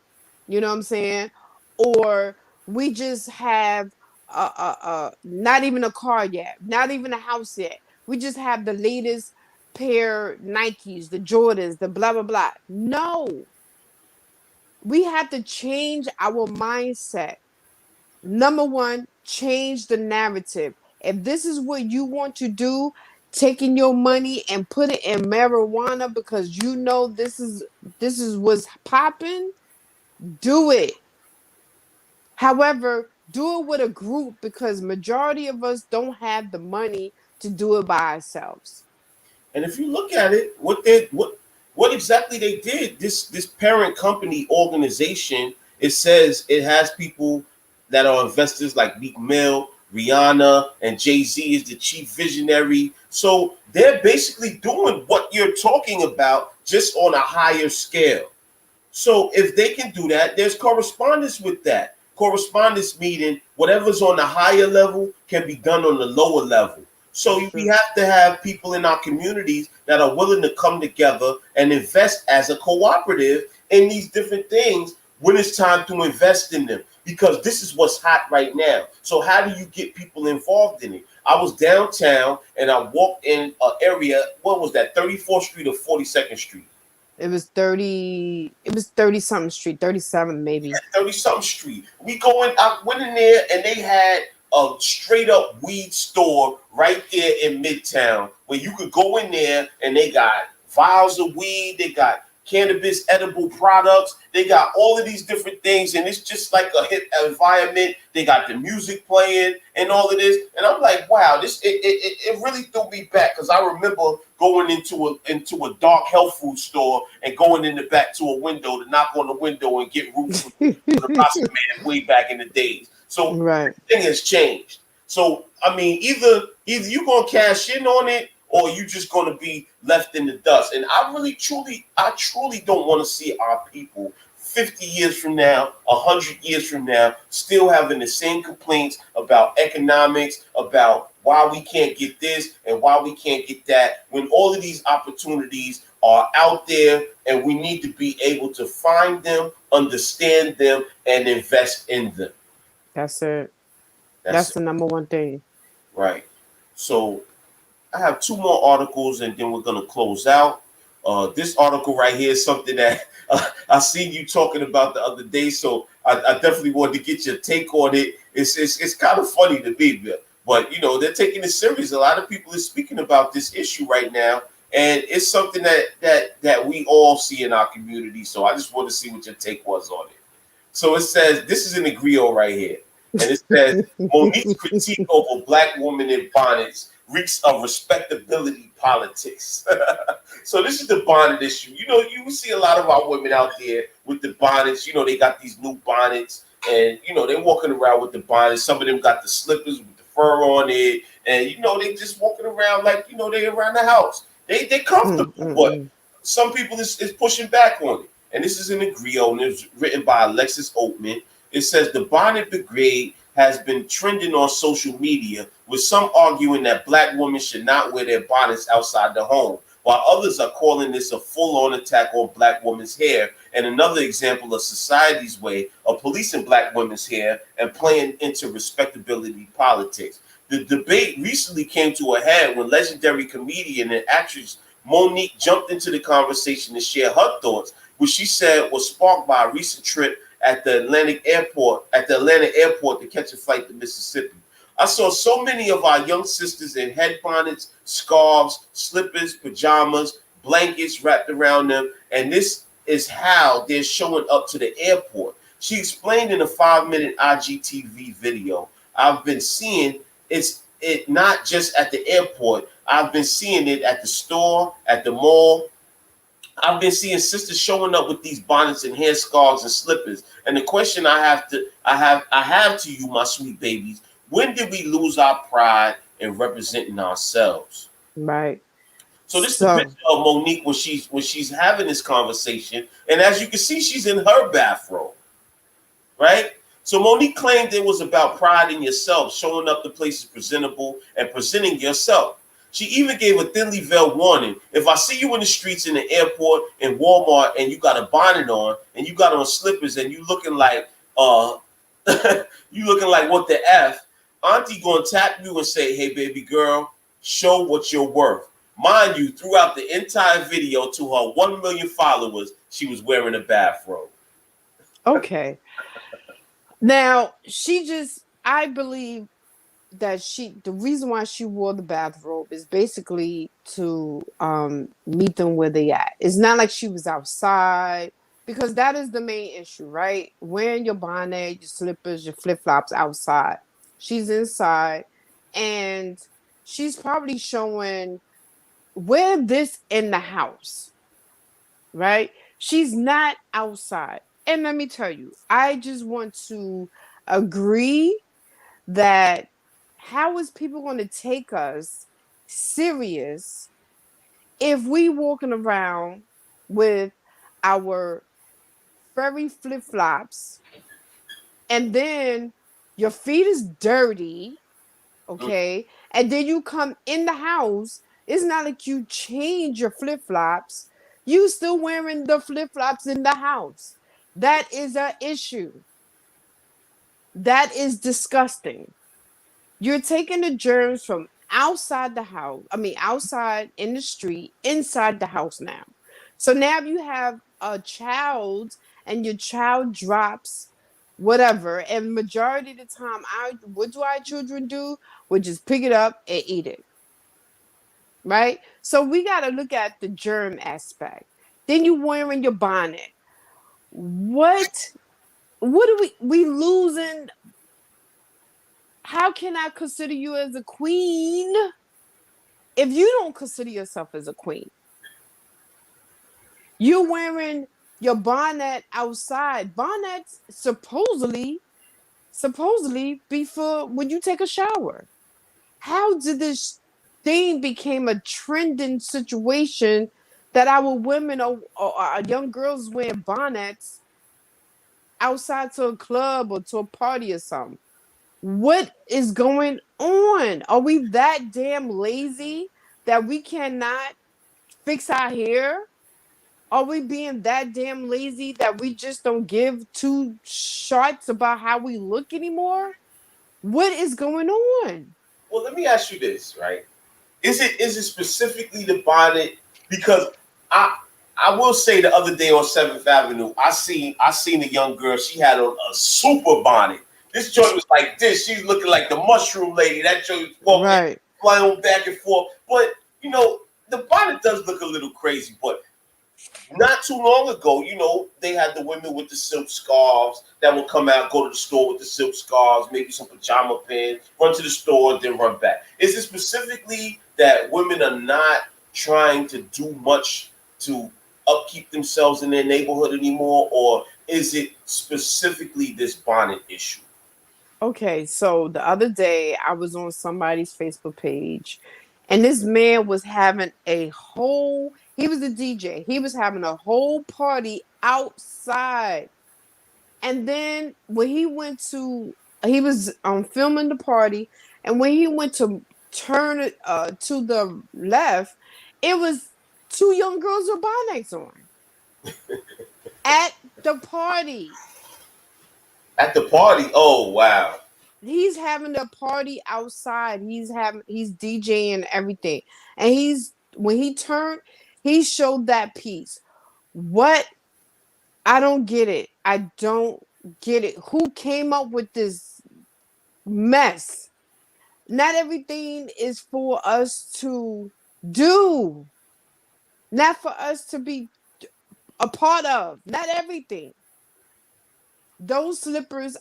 Speaker 3: you know what I'm saying? Or we just have not even a car yet, not even a house yet. We just have the latest pair Nikes, the Jordans, the blah blah blah. No, we have to change our mindset. Number one, change the narrative. If this is what you want to do, taking your money and put it in marijuana because you know this is what's popping, do it. However, do it with a group, because majority of us don't have the money to do it by ourselves.
Speaker 2: And if you look at it, what exactly they did, this parent company organization, it says it has people that are investors like Meek Mill, Rihanna, and Jay-Z is the chief visionary. So they're basically doing what you're talking about, just on a higher scale. So if they can do that, there's correspondence with that. Correspondence meaning whatever's on the higher level can be done on the lower level. So
Speaker 3: That's
Speaker 2: we
Speaker 3: true.
Speaker 2: have to have people in our communities that are willing to come together and invest as a cooperative in these different things when it's time to invest in them. Because this is what's hot right now. So how do you get people involved in it? I was downtown and I walked in an area, what was that, 34th Street or 42nd Street?
Speaker 3: It was 30. It was 30 something street, 37 maybe.
Speaker 2: 30 something street. We going. I went in there and they had a straight up weed store right there in Midtown where you could go in there and they got vials of weed, they got cannabis edible products, they got all of these different things, and it's just like a hip environment. They got the music playing and all of this, and I'm like, wow, it really threw me back because I remember going into a dark health food store and going in the back to a window to knock on the window and get roots from the Rasta man way back in the days. So
Speaker 3: Right.
Speaker 2: everything has changed. So I mean, either you gonna cash in on it or you just gonna be left in the dust. And I truly don't want to see our people 50 years from now, 100 years from now, still having the same complaints about economics, about why we can't get this and why we can't get that, when all of these opportunities are out there and we need to be able to find them, understand them, and invest in them.
Speaker 3: That's it.
Speaker 2: That's
Speaker 3: That's
Speaker 2: it.
Speaker 3: the number one thing.
Speaker 2: Right. So I have two more articles and then we're going to close out. This article right here is something that I seen you talking about the other day, so I definitely wanted to get your take on it. It's kind of funny to me, but you know they're taking it serious. A lot of people are speaking about this issue right now, and it's something that we all see in our community. So I just want to see what your take was on it. So it says this is an Egrio right here, and it says Monique's critique over black women in bonnets reeks of respectability politics. So this is the bonnet issue. You know, you see a lot of our women out there with the bonnets. You know, they got these new bonnets, and you know they're walking around with the bonnets. Some of them got the slippers with the fur on it, and you know they just walking around like you know they around the house. They comfortable, but some people is pushing back on it. And this is an Egrio, and it's written by Alexis Oatman. It says the bonnet brigade has been trending on social media, with some arguing that black women should not wear their bonnets outside the home, while others are calling this a full-on attack on black women's hair and another example of society's way of policing black women's hair and playing into respectability politics. The debate recently came to a head when legendary comedian and actress Monique jumped into the conversation to share her thoughts, which she said was sparked by a recent trip at the Atlanta airport to catch a flight to Mississippi. I saw so many of our young sisters in head bonnets, scarves, slippers, pajamas, blankets wrapped around them, and this is how they're showing up to the airport. She explained in a 5-minute IGTV video. I've been seeing it not just at the airport. I've been seeing it at the store, at the mall. I've been seeing sisters showing up with these bonnets and hair scarves and slippers. And the question I have to you, my sweet babies, when did we lose our pride in representing ourselves?
Speaker 3: Right.
Speaker 2: So this is the picture of Monique when she's having this conversation, and as you can see, she's in her bathrobe, right? So Monique claimed it was about pride in yourself, showing up to places presentable and presenting yourself. She even gave a thinly veiled warning. If I see you in the streets, in the airport, in Walmart, and you got a bonnet on, and you got on slippers, and you looking like you looking like what the F, Auntie gonna tap you and say, hey baby girl, show what you're worth. Mind you, throughout the entire video to her 1 million followers, she was wearing a bathrobe.
Speaker 3: Okay. Now I believe that the reason why she wore the bathrobe is basically to meet them where they at. It's not like she was outside, because that is the main issue, right? Wearing your bonnet, your slippers, your flip-flops outside. She's inside, and she's probably showing, wear this in the house, right? She's not outside. And let me tell you, I just want to agree that how is people going to take us serious if we walking around with our furry flip-flops, and then your feet is dirty, okay, and then you come in the house, it's not like you change your flip-flops, you still wearing the flip-flops in the house. That is an issue. That is disgusting. You're taking the germs from outside the house. I mean, outside in the street, inside the house now. So now you have a child and your child drops whatever, and majority of the time, I what do our children do? We just pick it up and eat it, right? So we got to look at the germ aspect. Then you wearing your bonnet. What what are we losing? How can I consider you as a queen if you don't consider yourself as a queen? You're wearing your bonnet outside. Bonnets supposedly be for when you take a shower. How did this thing became a trending situation that our women or young girls wearing bonnets outside to a club or to a party or something? What is going on? Are we that damn lazy that we cannot fix our hair? Are we being that damn lazy that we just don't give two shots about how we look anymore? What is going on?
Speaker 2: Well, let me ask you this, right? Is it specifically the bonnet? Because I I will say the other day on 7th Avenue, I seen a young girl. She had on a super bonnet. This joint was like this. She's looking like the mushroom lady. That joint was walking,
Speaker 3: Right.
Speaker 2: flying back and forth. But the bonnet does look a little crazy. But not too long ago, they had the women with the silk scarves that would come out, go to the store with the silk scarves, maybe some pajama pants, run to the store, then run back. Is it specifically that women are not trying to do much to upkeep themselves in their neighborhood anymore, or is it specifically this bonnet issue?
Speaker 3: Okay, so the other day I was on somebody's Facebook page and this man was having he was a DJ. He was having a whole party outside. And then when he was filming the party, and when he went to turn it to the left, it was two young girls with bonnets on at the party.
Speaker 2: At the party? Oh wow!
Speaker 3: He's having a party outside. He's DJing everything. And he's when he turned, he showed that piece. What? I don't get it. I don't get it. Who came up with this mess? Not everything is for us to do, not for us to be a part of. Not everything. Those slippers,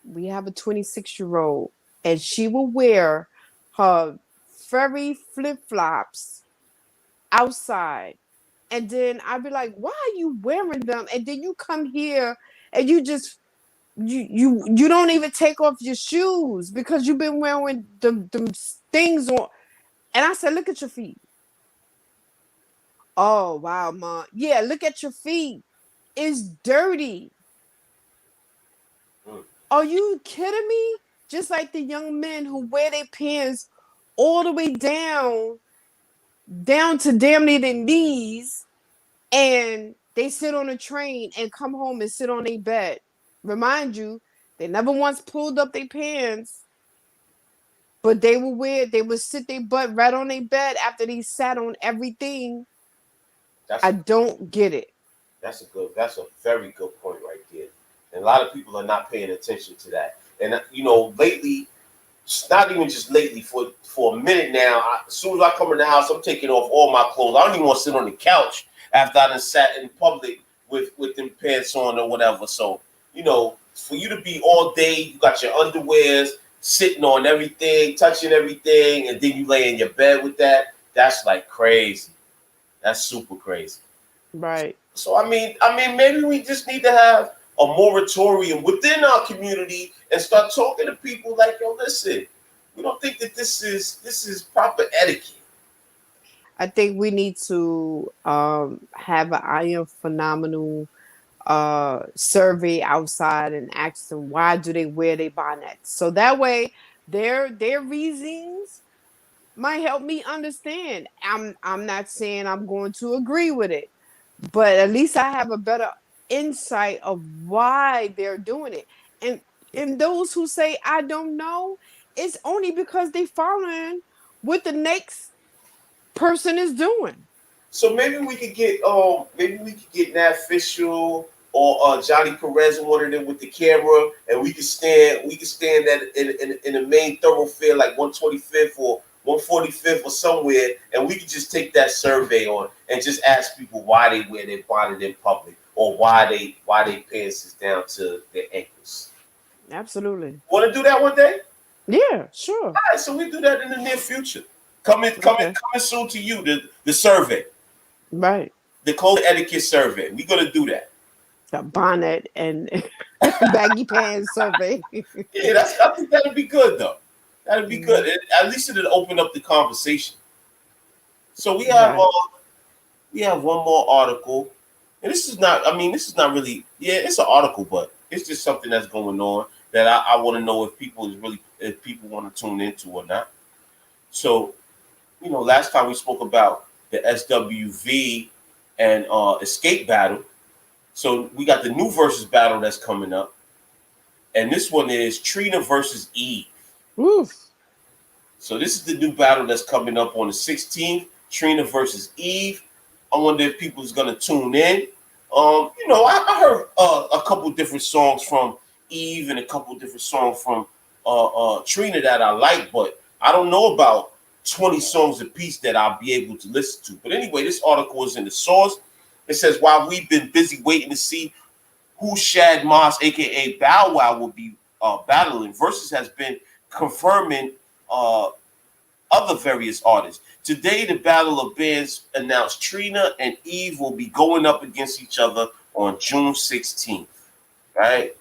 Speaker 3: we have a 26-year-old, and she will wear her furry flip flops outside. And then I'd be like, why are you wearing them? And then you come here and you don't even take off your shoes because you've been wearing them things on. And I said, look at your feet. Oh wow, mom. Yeah, look at your feet. It's dirty.
Speaker 2: Mm.
Speaker 3: Are you kidding me? Just like the young men who wear their pants all the way down to damn near their knees, and they sit on a train and come home and sit on their bed. Remind you, they never once pulled up their pants, but they would sit their butt right on their bed after they sat on everything.
Speaker 2: That's
Speaker 3: I
Speaker 2: a
Speaker 3: don't get it.
Speaker 2: that's a very good point right there. And a lot of people are not paying attention to that. And lately, it's not even just lately, for a minute now, as soon as I come in the house, I'm taking off all my clothes. I don't even want to sit on the couch after I done sat in public with them pants on or whatever. So, for you to be all day, you got your underwears sitting on everything, touching everything, and then you lay in your bed with that. That's like crazy. That's super crazy.
Speaker 3: Right.
Speaker 2: So I mean, maybe we just need to have a moratorium within our community and start talking to people like, yo, listen, we don't think that this is proper etiquette.
Speaker 3: I think we need to have an iron phenomenal survey outside and ask them why do they wear their bonnets. So that way their reasons might help me understand. I'm not saying I'm going to agree with it, but at least I have a better insight of why they're doing it. And those who say I don't know, it's only because they following what the next person is doing.
Speaker 2: So maybe we could get Nat Official or Johnny Perez and one of them with the camera, and we could stand that in the main thoroughfare like 125th or 145th or somewhere, and we could just take that survey on and just ask people why they wear their bonnet in public or why they pants is down to their ankles.
Speaker 3: Absolutely.
Speaker 2: Want to do that one day?
Speaker 3: Yeah, sure.
Speaker 2: All right, so we do that in the near future.
Speaker 3: Okay.
Speaker 2: Coming soon to you. The survey,
Speaker 3: Right.
Speaker 2: the clothing etiquette survey. We're gonna do that.
Speaker 3: The bonnet and baggy pants survey.
Speaker 2: Yeah, I think that'd be good though. That'd be good.
Speaker 3: Mhm.
Speaker 2: At least it'd open up the conversation. So
Speaker 3: Right.
Speaker 2: we have one more article, and this is not. I mean, this is not really. Yeah, it's an article, but it's just something that's going on that I want to know if people want to tune into or not. So last time we spoke about the SWV and escape battle. So we got the new versus battle that's coming up, and this one is Trina versus Eve.
Speaker 3: Oof.
Speaker 2: So this is the new battle that's coming up on the 16th. Trina versus Eve. I wonder if people's gonna tune in. I heard a couple different songs from Eve and a couple different songs from Trina that I like, but I don't know about 20 songs apiece that I'll be able to listen to. But anyway, this article is in the source. It says while we've been busy waiting to see who Shad Moss, aka Bow Wow, will be battling, Versus has been confirming other various artists. Today, the Battle of Bands announced Trina and Eve will be going up against each other on June 16th. Right?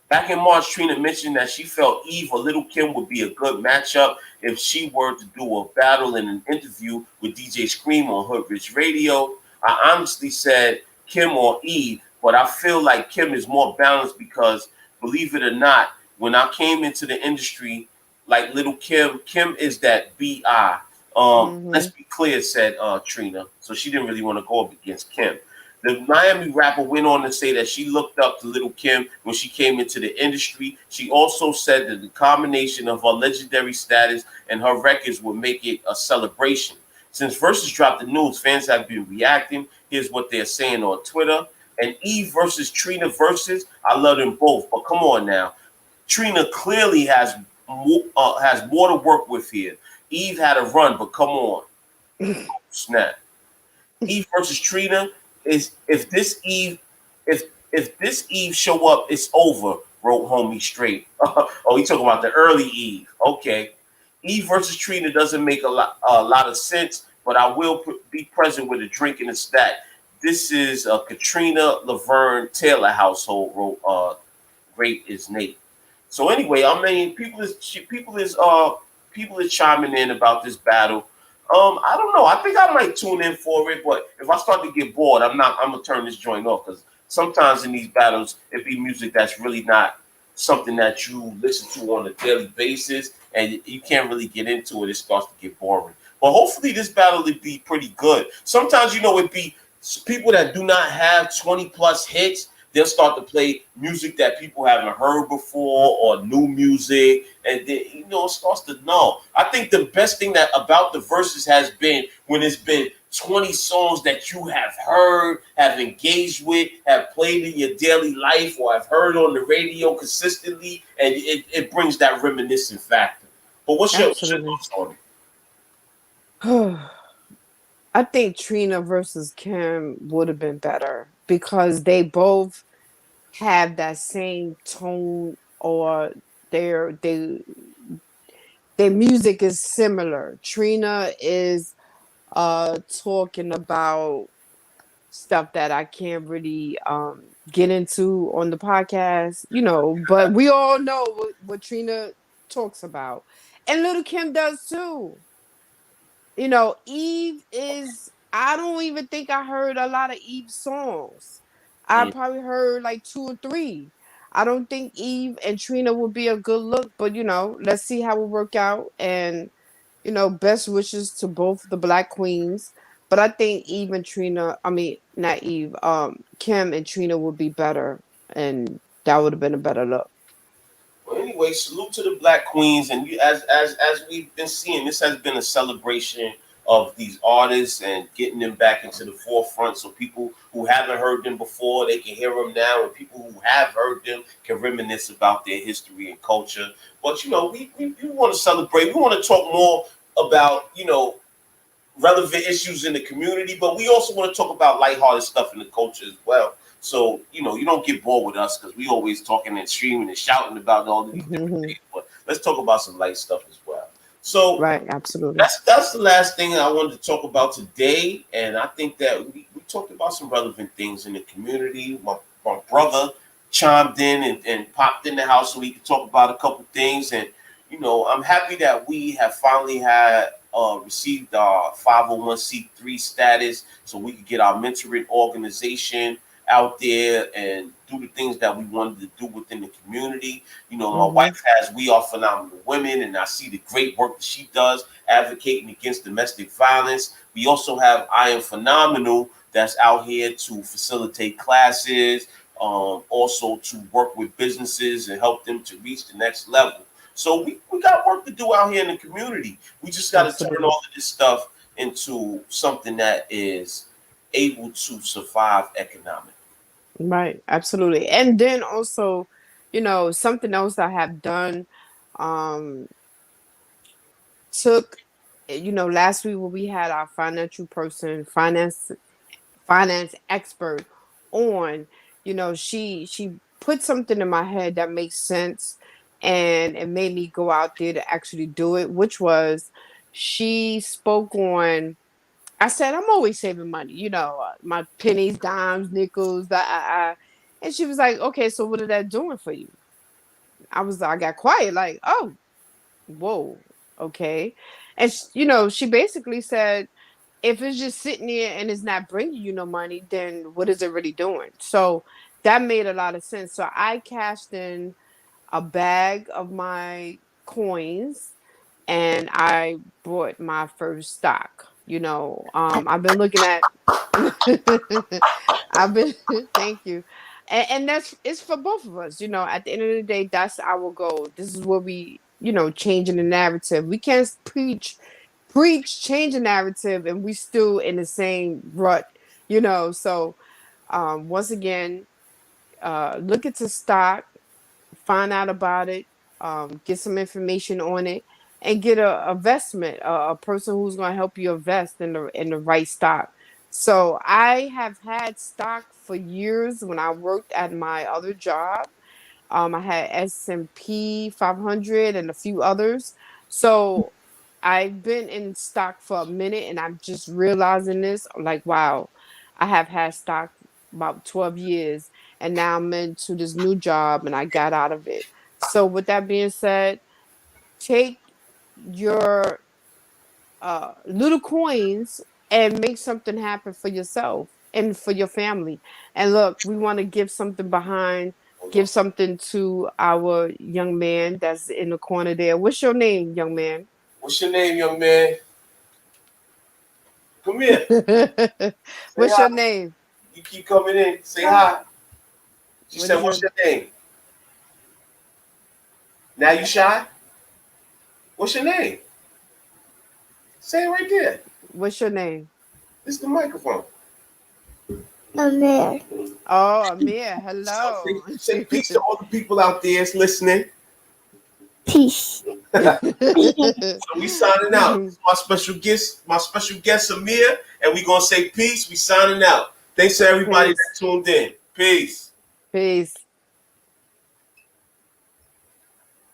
Speaker 2: Back in March, Trina mentioned that she felt Eve or Little Kim would be a good matchup if she were to do a battle in an interview with DJ Scream on Hood Rich Radio. I honestly said Kim or Eve, but I feel like Kim is more balanced because, believe it or not, when I came into the industry, like Little Kim, Kim is that BI. Let's
Speaker 3: Hmm.
Speaker 2: be clear, said Trina. So she didn't really want to go up against Kim. The Miami rapper went on to say that she looked up to Little Kim when she came into the industry. She also said that the combination of her legendary status and her records would make it a celebration. Since Versus dropped the news, fans have been reacting. Here's what they're saying on Twitter. And Eve versus Trina versus, I love them both. But come on now. Trina clearly has more to work with here. Eve had a run, but come on. Snap. Eve versus Trina is if this Eve show up, it's over. Wrote homie straight. Oh, he talking about the early Eve. Okay, Eve versus Trina doesn't make a lot of sense, but I will be present with a drink and a stack. This is a Katrina Laverne Taylor household. Wrote great is Nate. So anyway, I mean, people is chiming in about this battle. I don't know. I think I might tune in for it, but if I start to get bored, I'm not. I'm gonna turn this joint off because sometimes in these battles, it be music that's really not something that you listen to on a daily basis, and you can't really get into it. It starts to get boring. But hopefully, this battle would be pretty good. Sometimes it be people that do not have 20 plus hits. They'll start to play music that people haven't heard before or new music, and then it starts to know. I think the best thing that about the verses has been when it's been 20 songs that you have heard, have engaged with, have played in your daily life, or have heard on the radio consistently, and it brings that reminiscent factor. But what's your
Speaker 3: Absolutely.
Speaker 2: thoughts on it?
Speaker 3: I think Trina versus Kim would have been better because they both have that same tone, or their they their music is similar. Trina is talking about stuff that I can't really get into on the podcast, but we all know what Trina talks about. And Little Kim does too. Eve is, I don't even think I heard a lot of Eve songs. I
Speaker 2: Mm.
Speaker 3: probably heard like two or three. I don't think Eve and Trina would be a good look, but let's see how it work out. And best wishes to both the Black Queens. But I think Eve and Trina, I mean not Eve, Kim and Trina would be better, and that would have been a better look.
Speaker 2: Well, anyway, salute to the Black Queens, and as we've been seeing, this has been a celebration of these artists and getting them back into the forefront, so people who haven't heard them before, they can hear them now, and people who have heard them can reminisce about their history and culture. But we want to celebrate. We want to talk more about relevant issues in the community, but we also want to talk about lighthearted stuff in the culture as well. So, you don't get bored with us because we always talking and streaming and shouting about all these different things. But let's talk about some light stuff as well. So
Speaker 3: Right, absolutely.
Speaker 2: that's the last thing I wanted to talk about today. And I think that we talked about some relevant things in the community. My brother chimed in and popped in the house so we could talk about a couple things. And, I'm happy that we have finally received our 501c3 status so we could get our mentoring organization out there and do the things that we wanted to do within the community. My wife has We Are Phenomenal Women, and I see the great work that she does advocating against domestic violence. We also have I Am Phenomenal that's out here to facilitate classes, also to work with businesses and help them to reach the next level. So we got work to do out here in the community. We just got to turn all of this stuff into something that is able to survive economically.
Speaker 3: Right, absolutely. And then also, something else I have done, um, took, last week when we had our financial person, finance expert on, she put something in my head that makes sense, and it made me go out there to actually do it, which was she spoke on. I said, I'm always saving money, my pennies, dimes, nickels, and she was like, okay, so what is that doing for you? I got quiet, like, oh, whoa, okay. And, she basically said, if it's just sitting there and it's not bringing you no money, then what is it really doing? So that made a lot of sense. So I cashed in a bag of my coins and I bought my first stock. I've been looking at. I've been thank you, and that's it's for both of us. At the end of the day, that's our goal. This is what we, changing the narrative. We can't preach change the narrative, and we still in the same rut. So once again, look into stock, find out about it, get some information on it, and get a investment, a person who's going to help you invest in the right stock. So I have had stock for years when I worked at my other job. I had S&P 500 and a few others. So I've been in stock for a minute, and I'm just realizing this. I'm like, wow, I have had stock about 12 years, and now I'm into this new job, and I got out of it. So with that being said, take your little coins and make something happen for yourself and for your family. And look, we want to give something behind, give something to our young man that's in the corner there. What's your name, young man?
Speaker 2: What's your name, young man? Come here.
Speaker 3: What's
Speaker 2: hi.
Speaker 3: your name?
Speaker 2: You keep coming in. Say hi. She said, what's your name? Now you shy? What's your name? Say it right there.
Speaker 3: What's your name?
Speaker 2: This is the microphone.
Speaker 5: Amir.
Speaker 3: Oh, Amir. Hello.
Speaker 2: Say peace to all the people out there that's listening.
Speaker 5: Peace.
Speaker 2: So we signing out. This is my special guest Amir, and we gonna say peace. We signing out. Thanks to everybody that tuned in. Peace.
Speaker 3: Peace.